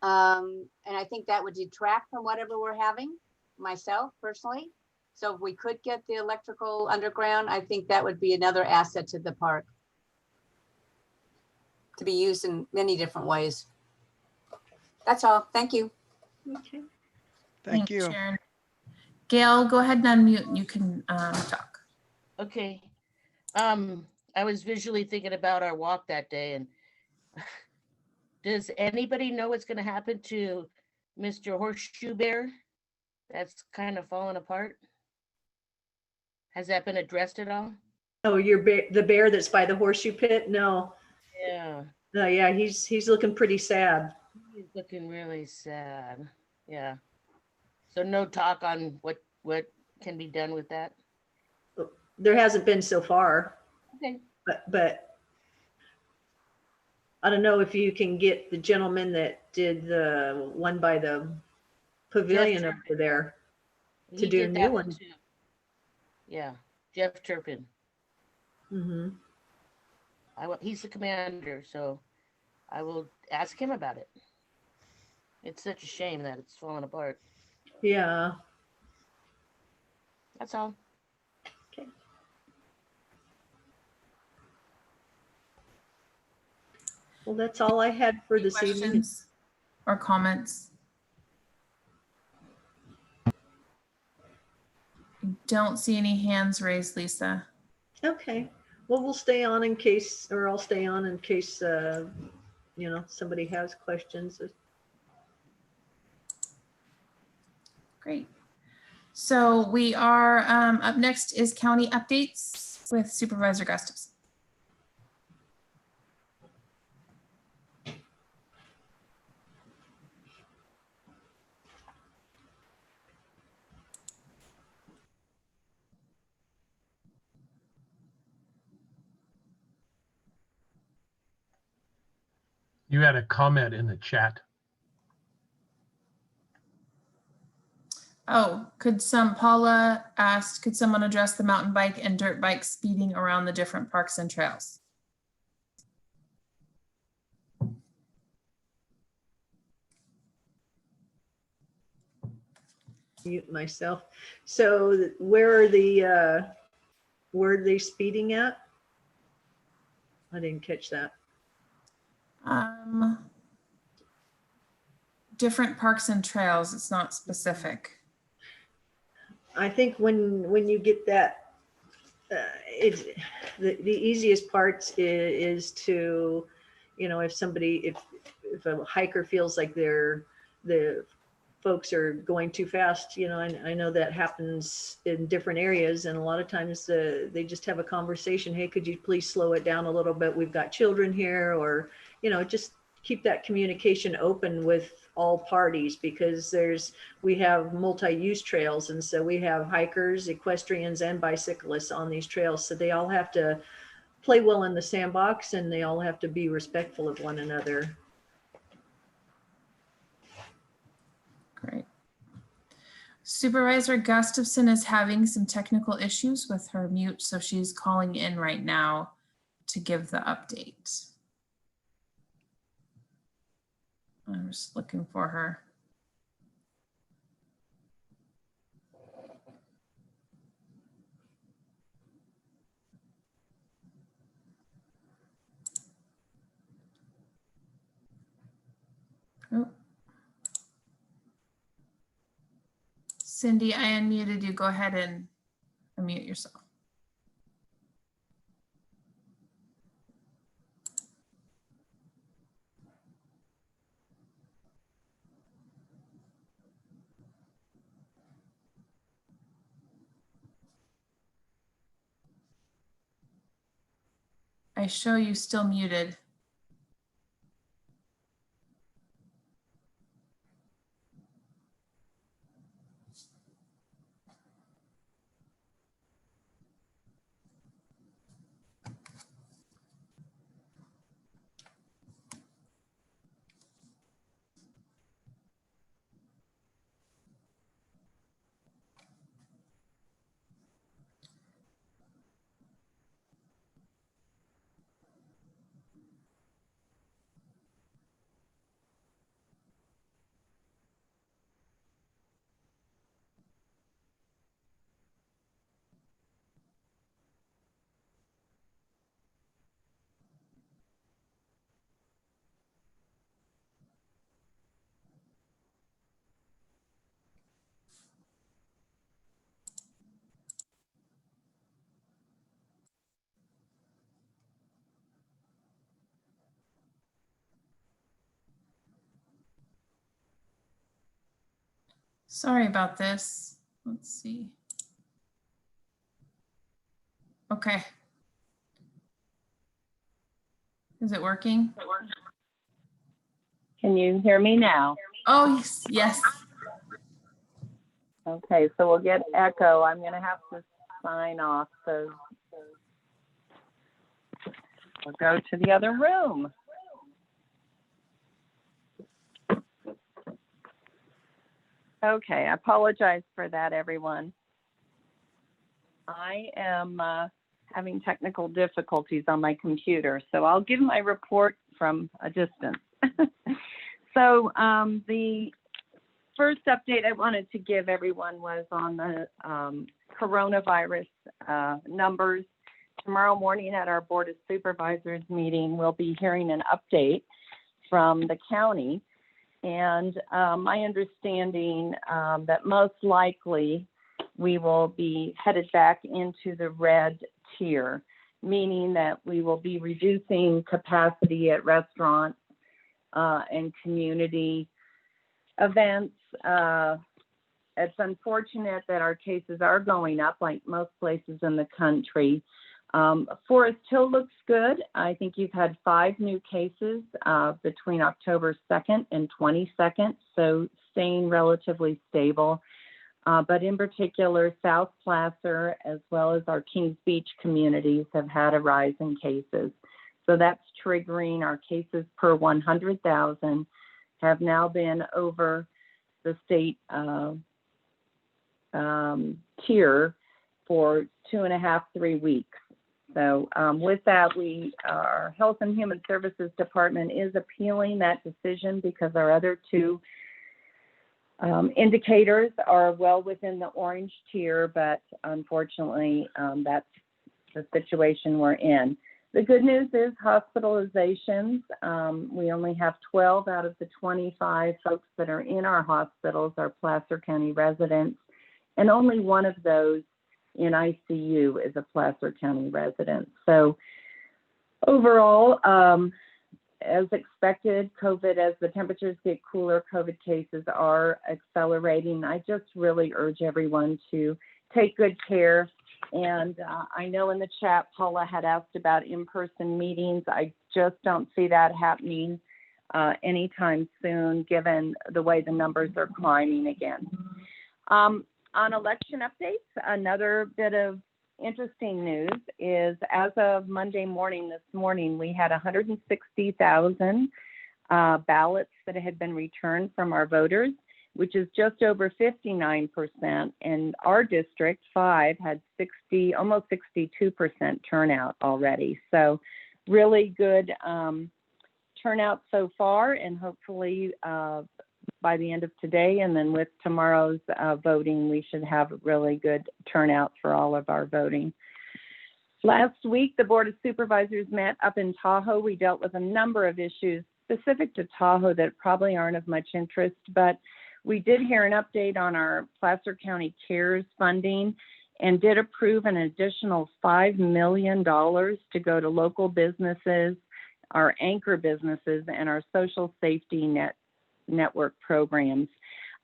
And I think that would detract from whatever we're having, myself personally. So if we could get the electrical underground, I think that would be another asset to the park to be used in many different ways. That's all. Thank you. Okay. Thank you. Sharon. Gail, go ahead and unmute and you can talk. Okay. I was visually thinking about our walk that day, and does anybody know what's going to happen to Mr. Horseshoe Bear? That's kind of fallen apart. Has that been addressed at all? Oh, the bear that's by the horseshoe pit? No. Yeah. No, yeah, he's looking pretty sad. He's looking really sad. Yeah. So no talk on what can be done with that? There hasn't been so far. Okay. But I don't know if you can get the gentleman that did the one by the pavilion Jeff over there to He do a did new that one. too. Yeah, Jeff Turpin. Mm-hmm. He's the commander, so I will ask him about it. It's such a shame that it's falling apart. Yeah. That's all. Okay. Well, that's all I had for this evening. Questions or comments? Don't see any hands raised, Lisa. Okay. Well, we'll stay on in case, or I'll stay on in case, somebody has questions. Great. So we are up next is county updates with Supervisor Gustafson. You had a comment in the chat. Oh, Paula asked, could someone address the mountain bike and dirt bike speeding around the different parks and trails? Mute myself. So where are they speeding at? I didn't catch that. Different parks and trails. It's not specific. I think when you get that, it's the easiest part is to, if a hiker feels like the folks are going too fast, I know that happens in different areas, and a lot of times they just have a conversation. Hey, could you please slow it down a little bit? We've got children here, or just keep that communication open with all parties, because we have multi-use trails, and so we have hikers, equestrians, and bicyclists on these trails, so they all have to play well in the sandbox, and they all have to be respectful of one another. Great. Supervisor Gustafson is having some technical issues with her mute, so she's calling in right now to give the update. I'm just looking for her. Oh. Cindy, I unmuted you. Go ahead and unmute yourself. I show you still muted. Sorry about this. Let's see. Okay. Is it working? Can you hear me now? Oh, yes. Yes. Okay, so we'll get echo. I'm going to have to sign off. So we'll go to the other room. Okay, I apologize for that, everyone. I am having technical difficulties on my computer, so I'll give my report from a distance. So the first update I wanted to give everyone was on the coronavirus numbers. Tomorrow morning at our Board of Supervisors meeting, we'll be hearing an update from the county. And my understanding that most likely we will be headed back into the red tier, meaning that we will be reducing capacity at restaurants and community events. It's unfortunate that our cases are going up like most places in the country. Foresthill looks good. I think you've had 5 new cases between October 2nd and 22nd, so staying relatively stable. But in particular, South Placer as well as our Kings Beach communities have had a rise in cases. So that's triggering our cases per 100,000 have now been over the state tier for 2.5, 3 weeks. So with that, our Health and Human Services Department is appealing that decision because our other 2 indicators are well within the orange tier, but unfortunately, that's the situation we're in. The good news is hospitalizations. We only have 12 out of the 25 folks that are in our hospitals are Placer County residents, and only 1 of those in ICU is a Placer County resident. So overall, as expected, COVID, as the temperatures get cooler, COVID cases are accelerating. I just really urge everyone to take good care. And I know in the chat, Paula had asked about in-person meetings. I just don't see that happening anytime soon, given the way the numbers are climbing again. On election updates, another bit of interesting news is as of Monday morning, this morning, we had 160,000 ballots that had been returned from our voters, which is just over 59%. And our district 5 had almost 62% turnout already. So really good turnout so far, and hopefully by the end of today and then with tomorrow's voting, we should have a really good turnout for all of our voting. Last week, the Board of Supervisors met up in Tahoe. We dealt with a number of issues specific to Tahoe that probably aren't of much interest, but we did hear an update on our Placer County CARES funding and did approve an additional $5 million to go to local businesses, our anchor businesses, and our social safety network programs.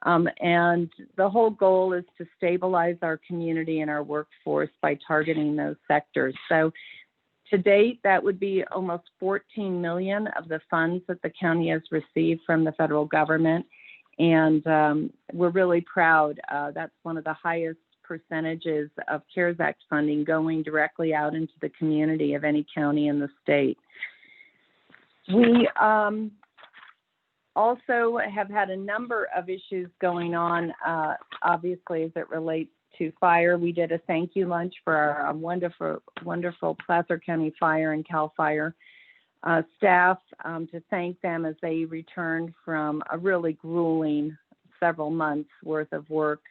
And the whole goal is to stabilize our community and our workforce by targeting those sectors. So to date, that would be almost 14 million of the funds that the county has received from the federal government. And we're really proud. That's one of the highest percentages of CARES Act funding going directly out into the community of any county in the state. We also have had a number of issues going on, obviously, as it relates to fire. We did a thank you lunch for our wonderful Placer County Fire and CAL FIRE staff to thank them as they returned from a really grueling several months worth of work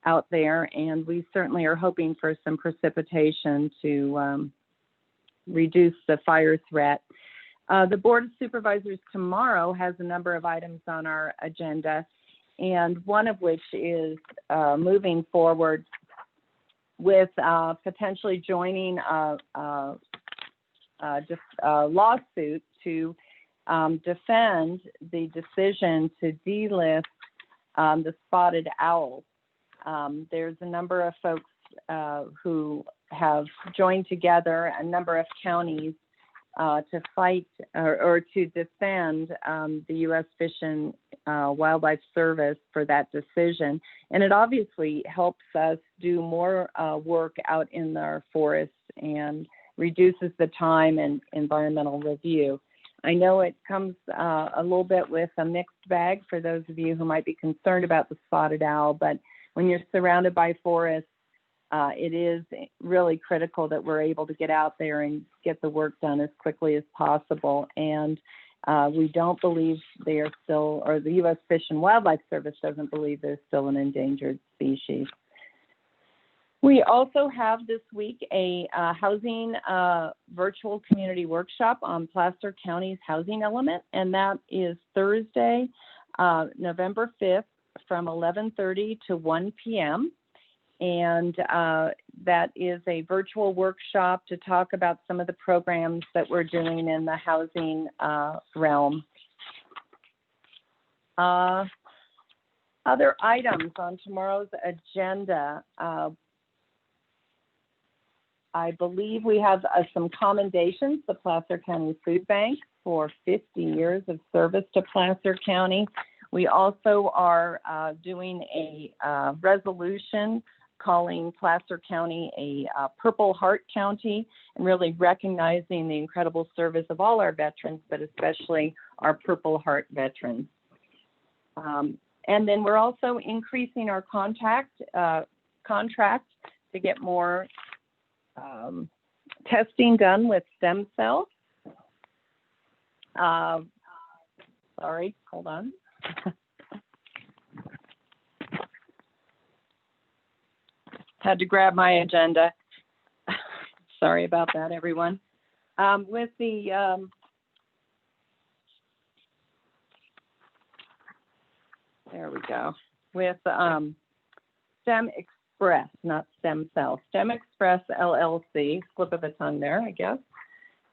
out there. And we certainly are hoping for some precipitation to reduce the fire threat. The Board of Supervisors tomorrow has a number of items on our agenda, and one of which is moving forward with potentially joining a lawsuit to defend the decision to delist the spotted owl. There's a number of folks who have joined together, a number of counties, to fight or to defend the U.S. Fish and Wildlife Service for that decision. And it obviously helps us do more work out in our forests and reduces the time and environmental review. I know it comes a little bit with a mixed bag for those of you who might be concerned about the spotted owl, but when you're surrounded by forests, it is really critical that we're able to get out there and get the work done as quickly as possible. And we don't believe they are still, or the U.S. Fish and Wildlife Service doesn't believe they're still an endangered species. We also have this week a housing virtual community workshop on Placer County's housing element, and that is Thursday, November 5th from 11:30 to 1 p.m. And that is a virtual workshop to talk about some of the programs that we're doing in the housing realm. Other items on tomorrow's agenda. I believe we have some commendations, the Placer County Food Bank for 50 years of service to Placer County. We also are doing a resolution calling Placer County a Purple Heart County and really recognizing the incredible service of all our veterans, but especially our Purple Heart veterans. And then we're also increasing our contract to get more testing done with stem cells. Sorry, hold on. Had to grab my agenda. Sorry about that, everyone. With the there we go. With STEM Express, not Stem Cell, STEM Express LLC, slip of the tongue there, I guess,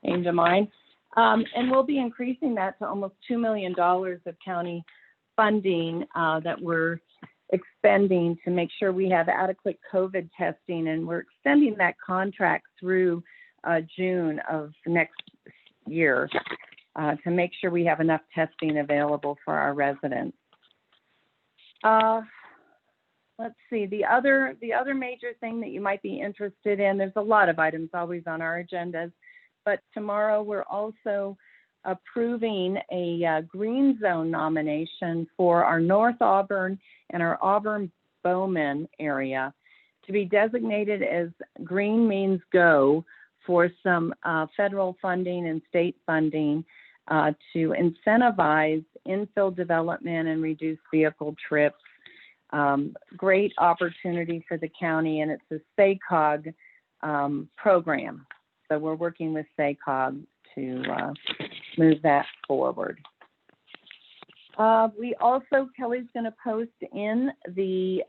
came to mind. And we'll be increasing that to almost $2 million of county funding that we're expending to make sure we have adequate COVID testing, and we're extending that contract through June of next year to make sure we have enough testing available for our residents. Let's see, the other major thing that you might be interested in, there's a lot of items always on our agendas, but tomorrow we're also approving a green zone nomination for our North Auburn and our Auburn-Bowman area to be designated as Green Means Go for some federal funding and state funding to incentivize infill development and reduce vehicle trips. Great opportunity for the county, and it's a SACOG program. So we're working with SACOG to move that forward. We also, Kelly's going to post in the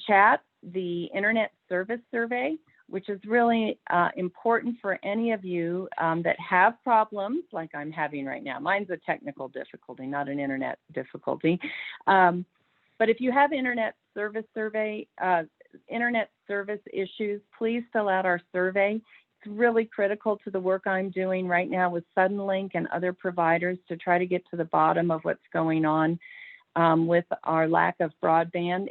chat the internet service survey, which is really important for any of you that have problems like I'm having right now. Mine's a technical difficulty, not an internet difficulty. But if you have internet service issues, please fill out our survey. It's really critical to the work I'm doing right now with Suddenlink and other providers to try to get to the bottom of what's going on with our lack of broadband.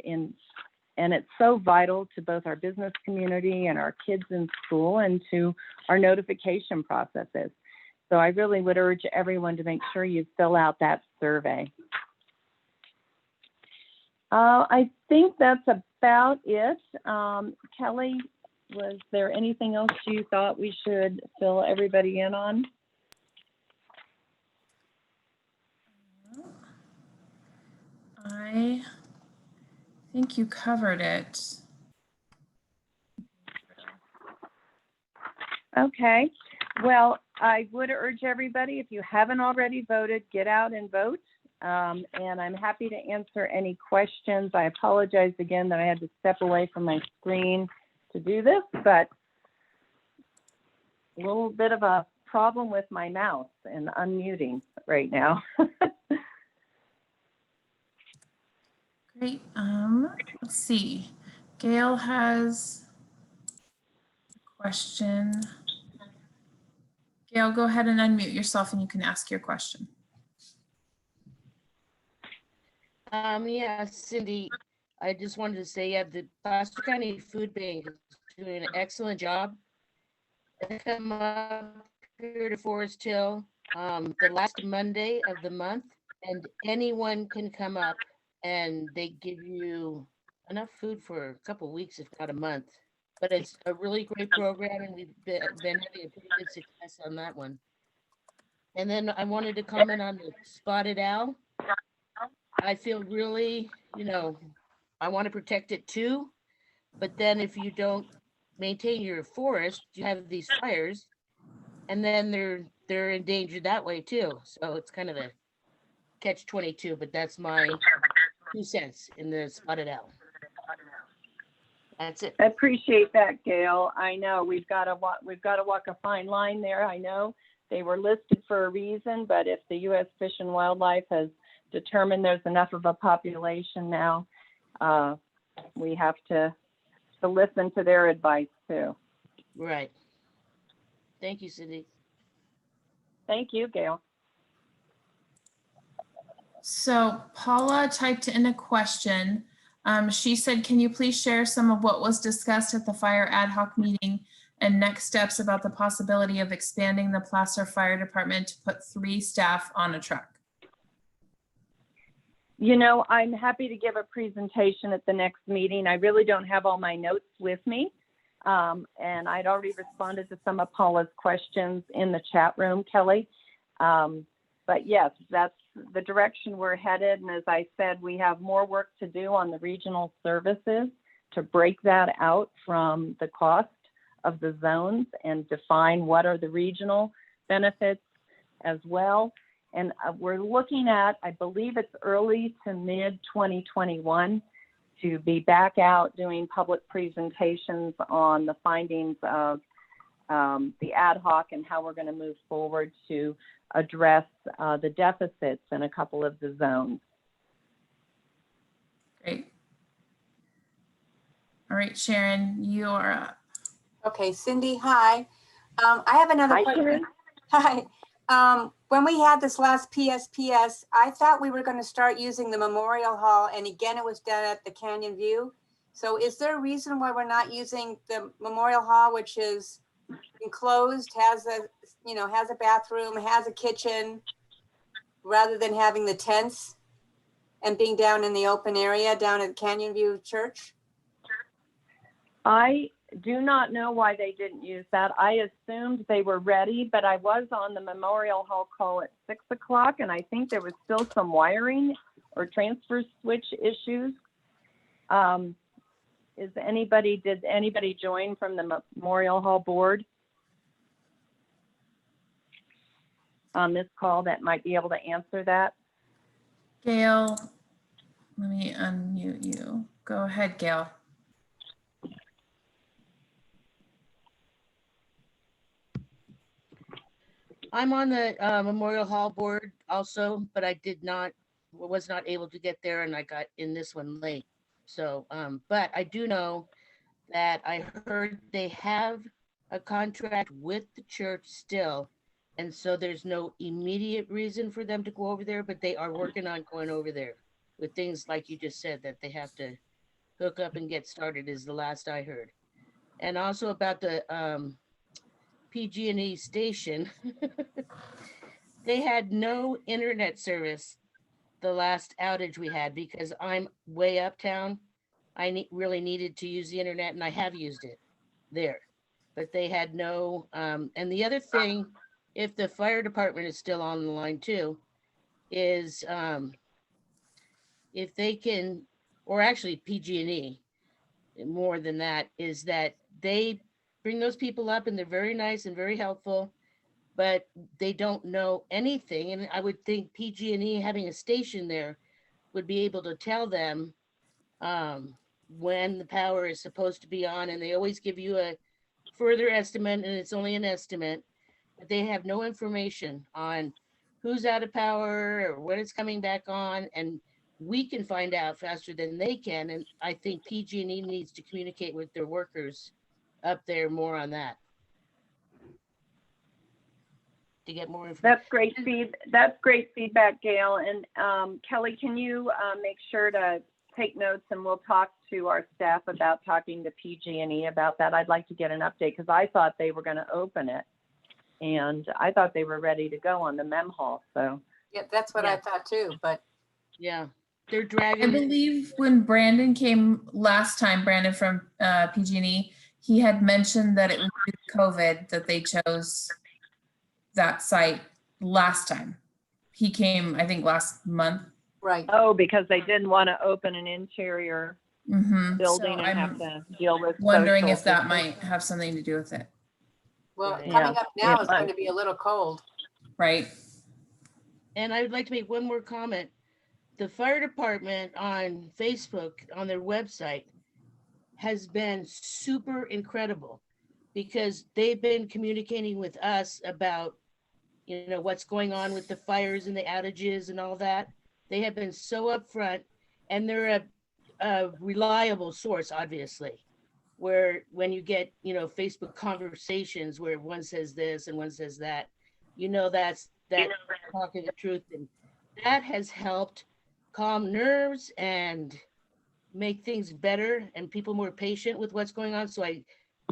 And it's so vital to both our business community and our kids in school and to our notification processes. So I really would urge everyone to make sure you fill out that survey. I think that's about it. Kelly, was there anything else you thought we should fill everybody in on? I think you covered it. Okay. Well, I would urge everybody, if you haven't already voted, get out and vote. And I'm happy to answer any questions. I apologize again that I had to step away from my screen to do this, but a little bit of a problem with my mouse and unmuting right now. Great. Let's see. Gail has a question. Gail, go ahead and unmute yourself and you can ask your question. Yeah, Cindy, I just wanted to say, yeah, the Placer County Food Bank is doing an excellent job. They come up here to Foresthill the last Monday of the month, and anyone can come up and they give you enough food for a couple of weeks, if not a month. But it's a really great program, and we've been having a pretty good success on that one. And then I wanted to comment on the spotted owl. I feel really, I want to protect it too. But then if you don't maintain your forest, you have these fires, and then they're endangered that way too. So it's kind of a catch-22, but that's my 2 cents in the spotted owl. That's it. I appreciate that, Gail. I know we've got to walk a fine line there. I know they were listed for a reason, but if the U.S. Fish and Wildlife has determined there's enough of a population now, we have to listen to their advice too. Right. Thank you, Cindy. Thank you, Gail. So Paula typed in a question. She said, can you please share some of what was discussed at the fire ad hoc meeting and next steps about the possibility of expanding the Placer Fire Department to put 3 staff on a truck? I'm happy to give a presentation at the next meeting. I really don't have all my notes with me. And I'd already responded to some of Paula's questions in the chat room, Kelly. But yes, that's the direction we're headed. And as I said, we have more work to do on the regional services to break that out from the cost of the zones and define what are the regional benefits as well. And we're looking at, I believe it's early to mid 2021 to be back out doing public presentations on the findings of the ad hoc and how we're going to move forward to address the deficits in a couple of the zones. Great. All right, Sharon, you are up. Okay, Cindy, hi. I have another Hi, question. Sharon. Hi. When we had this last PSPS, I thought we were going to start using the Memorial Hall, and again, it was done at the Canyon View. So is there a reason why we're not using the Memorial Hall, which is enclosed, has a bathroom, has a kitchen, rather than having the tents and being down in the open area down at Canyon View Church? do not know why they didn't use that. I assumed they were ready, but I was on the Memorial Hall call at 6 o'clock, and I think there was still some wiring or transfer switch issues. Did anybody join from the Memorial Hall board on this call that might be able to answer that? Gail, let me unmute you. Go ahead, Gail. I'm on the Memorial Hall board also, but I was not able to get there, and I got in this one late. So, but I do know that I heard they have a contract with the church still. And so there's no immediate reason for them to go over there, but they are working on going over there with things like you just said, that they have to hook up and get started is the last I heard. And also about the PG&E station, they had no internet service the last outage we had because I'm way uptown. I really needed to use the internet, and I have used it there, but they had no, and the other thing, if the fire department is still on the line too, is if they can, or actually PG&E, more than that, is that they bring those people up and they're very nice and very helpful, but they don't know anything. And I would think PG&E having a station there would be able to tell them when the power is supposed to be on, and they always give you a further estimate, and it's only an estimate, but they have no information on who's out of power or when it's coming back on, and we can find out faster than they can. And I think PG&E needs to communicate with their workers up there more on that to get more information. That's great feedback, Gail. And Kelly, can you make sure to take notes, and we'll talk to our staff about talking to PG&E about that. I'd like to get an update because I thought they were going to open it, and I thought they were ready to go on the Mem Hall. So Yeah, that's what I thought too, but. Yeah, they're dragging. I believe when Brandon came last time, Brandon from PG&E, he had mentioned that it was due to COVID that they chose that site last time. He came, I think, last month. Right. Oh, because they didn't want to open an interior building So and have to deal with wondering social if that distancing. might have something to do with it. Well, Yeah. coming up now is Yeah. going to be a little cold. Right. And I would like to make one more comment. The fire department on Facebook, on their website, has been super incredible because they've been communicating with us about, you know, what's going on with the fires and the outages and all that. They have been so upfront, and they're a reliable source, obviously, where when you get, you know, Facebook conversations where one says this and one says that, you know, that's talking the truth. And that has helped calm nerves and make things better and people more patient with what's going on. So I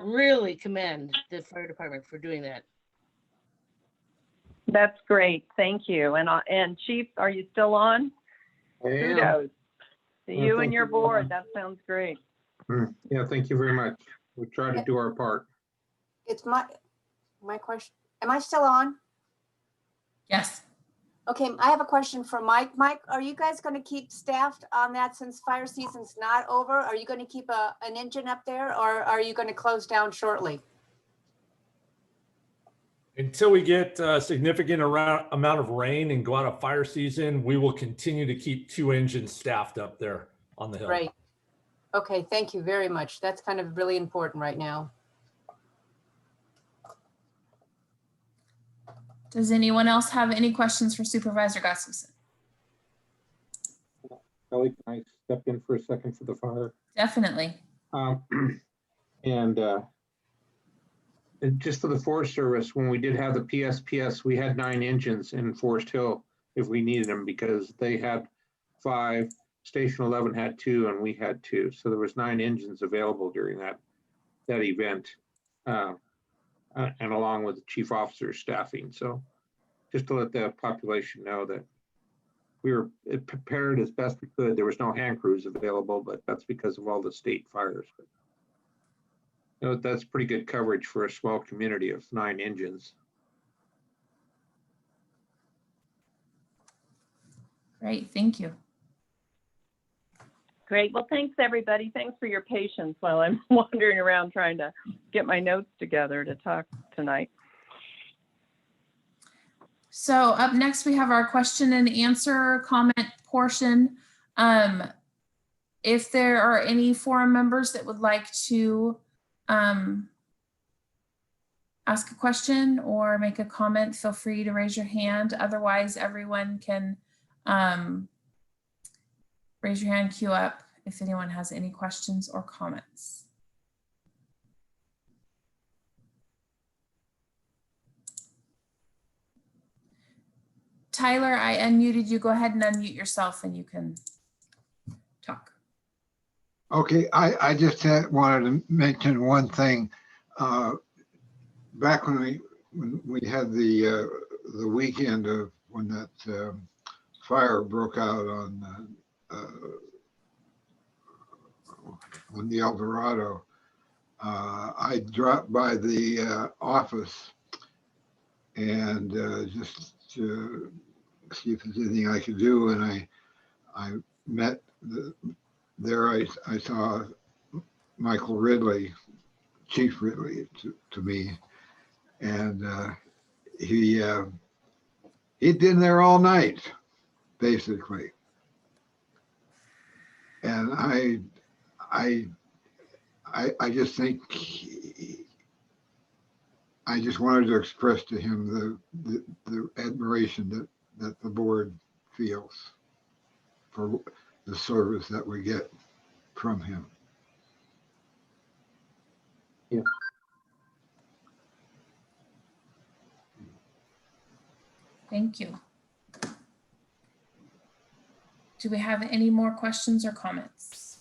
really commend the fire department for doing that. That's great. Thank you. And Chief, are you still on? Kudos to you and your board. That sounds great. Yeah, thank you very much. We try to do our part. It's my question. Am I still on? Yes. Okay, I have a question for Mike. Mike, are you guys going to keep staffed on that since fire season's not over? Are you going to keep an engine up there, or are you going to close down shortly? Until we get a significant amount of rain and go out of fire season, we will continue to keep 2 engines staffed up there on the hill. Right. Okay, thank you very much. That's kind of really important right now. Does anyone else have any questions for Supervisor Gustafson? Kelly, can I step in for a second for the fire? Definitely. And just for the Forest Service, when we did have the PSPS, we had 9 engines in Foresthill if we needed them, because they had 5, Station 11 had 2, and we had 2. So there was 9 engines available during that event, and along with the chief officer's staffing. So just to let the population know that we were prepared as best we could. There was no hand crews available, but that's because of all the state fires. That's pretty good coverage for a small community of 9 engines. Great, thank you. Great. Well, thanks, everybody. Thanks for your patience while I'm wandering around trying to get my notes together to talk tonight. So up next, we have our question and answer comment portion. If there are any forum members that would like to ask a question or make a comment, feel free to raise your hand. Otherwise, everyone can raise your hand, queue up if anyone has any questions or comments. Tyler, I unmuted you. Go ahead and unmute yourself and you can talk. Okay, I just wanted to mention one thing. Back when we had the weekend of when that fire broke out on the El Dorado, I dropped by the office and just to see if there's anything I could do, and I met there I saw Michael Ridley, Chief Ridley to me, and he'd been there all night, basically. And I just think I just wanted to express to him the admiration that the board feels for the service that we get from him. Yeah. Thank you. Do we have any more questions or comments?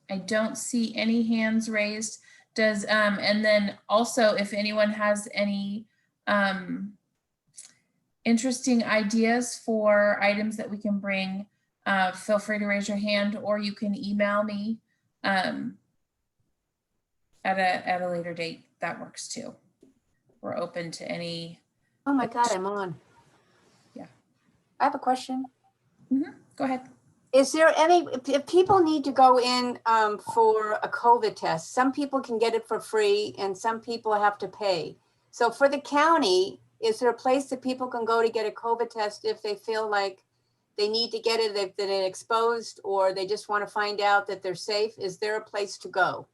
I don't see any hands raised. Does and then also if anyone has any interesting ideas for items that we can bring, feel free to raise your hand, or you can email me at a later date. That works too. We're open to any. Oh my God, I'm on. Yeah. I have a question. Go ahead. Is there any, if people need to go in for a COVID test, some people can get it for free and some people have to pay. So for the county, is there a place that people can go to get a COVID test if they feel like they need to get it, they've been exposed, or they just want to find out that they're safe? Is there a place to go?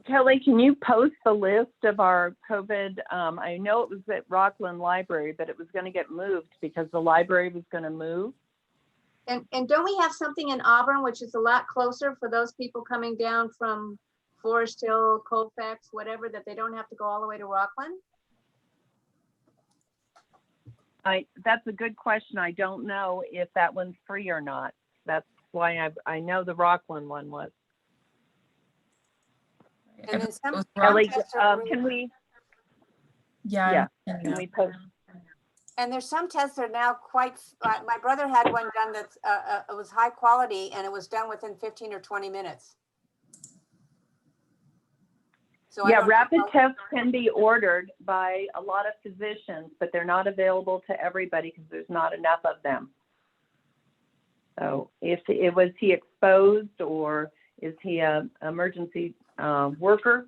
Kelly, can you post the list of our COVID? I know it was at Rockland Library, but it was going to get moved because the library was going to move. And don't we have something in Auburn, which is a lot closer for those people coming down from Foresthill, Colfax, whatever, that they don't have to go all the way to Rockland? That's a good question. I don't know if that one's free or not. That's why I know the Rockland one was. And then some Kelly, tests are can we? Yeah. Can we post? And there's some tests that are now quite, my brother had one done that's, it was high quality and it was done within 15 or 20 minutes. So yeah, rapid tests can be ordered by a lot of physicians, but they're not available to everybody because there's not enough of them. So if it was he exposed, or is he a emergency worker?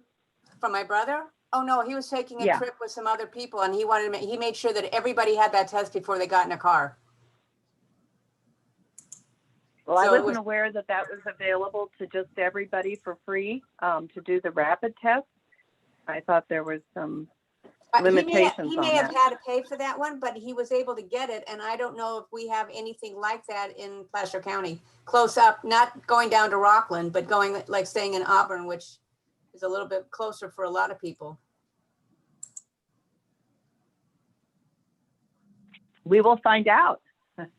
From my brother? Oh no, he was taking a trip with some other people and he made sure that everybody had that test before they got in a car. Well, so I wasn't aware that that was available to just everybody for free to do the rapid test. I thought there was some limitations. He may have had to pay for that one, but he was able to get it. And I don't know if we have anything like that in Placer County, close up, not going down to Rockland, but going like staying in Auburn, which is a little bit closer for a lot of people. We will find out.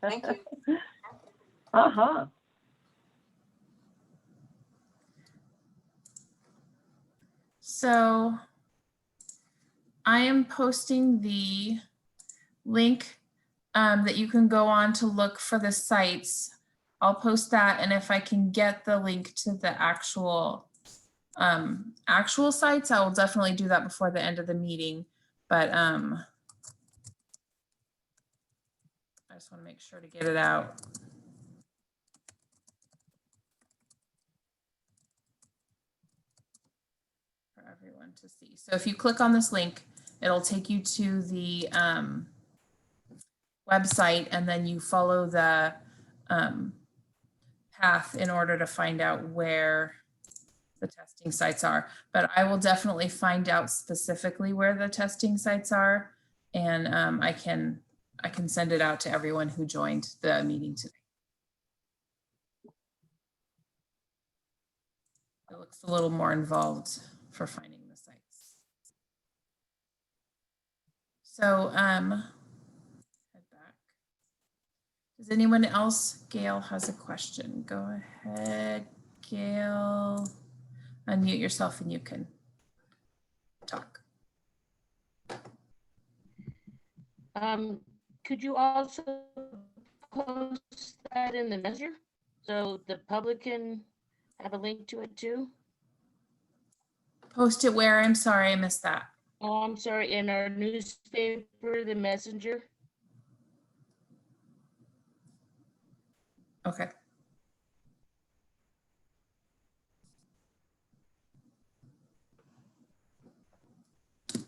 Thank you. Uh-huh. So I am posting the link that you can go on to look for the sites. I'll post that, and if I can get the link to the actual sites, I will definitely do that before the end of the meeting. But I just want to make sure to get it out. For everyone to see. So if you click on this link, it'll take you to the website, and then you follow the path in order to find out where the testing sites are. But I will definitely find out specifically where the testing sites are, and I can send it out to everyone who joined the meeting today. It looks a little more involved for finding the sites. So head back. Does anyone else? Gail has a question. Go ahead, Gail. Unmute yourself and you can talk. Could you also post that in the messenger so the public can have a link to it too? Post it where? I'm sorry, I missed that. Oh, I'm sorry, in our newspaper, the messenger. Okay.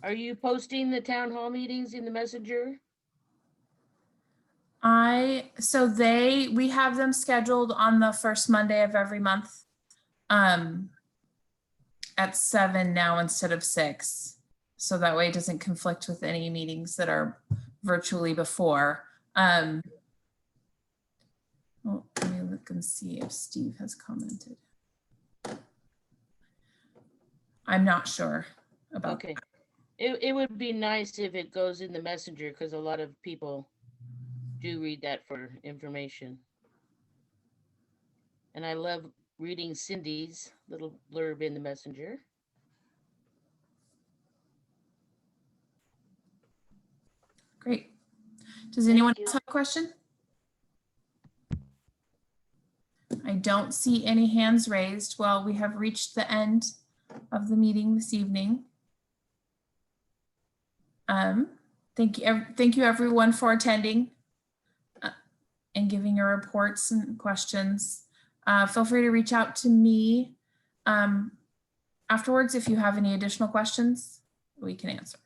Are you posting the town hall meetings in the messenger? We have them scheduled on the first Monday of every month at 7 now instead of 6. So that way it doesn't conflict with any meetings that are virtually before. Well, let me look and see if Steve has commented. I'm not sure about Okay. It would be nice if it goes in the messenger because a lot of people do read that for information. And I love reading Cindy's little blurb in the messenger. Great. Does anyone else have a question? I don't see any hands raised. Well, we have reached the end of the meeting this evening. Thank you everyone for attending and giving your reports and questions. Feel free to reach out to me afterwards if you have any additional questions we can answer.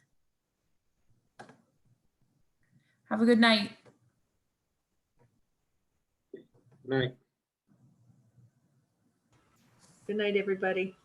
Have a good night. Night. Good night, everybody.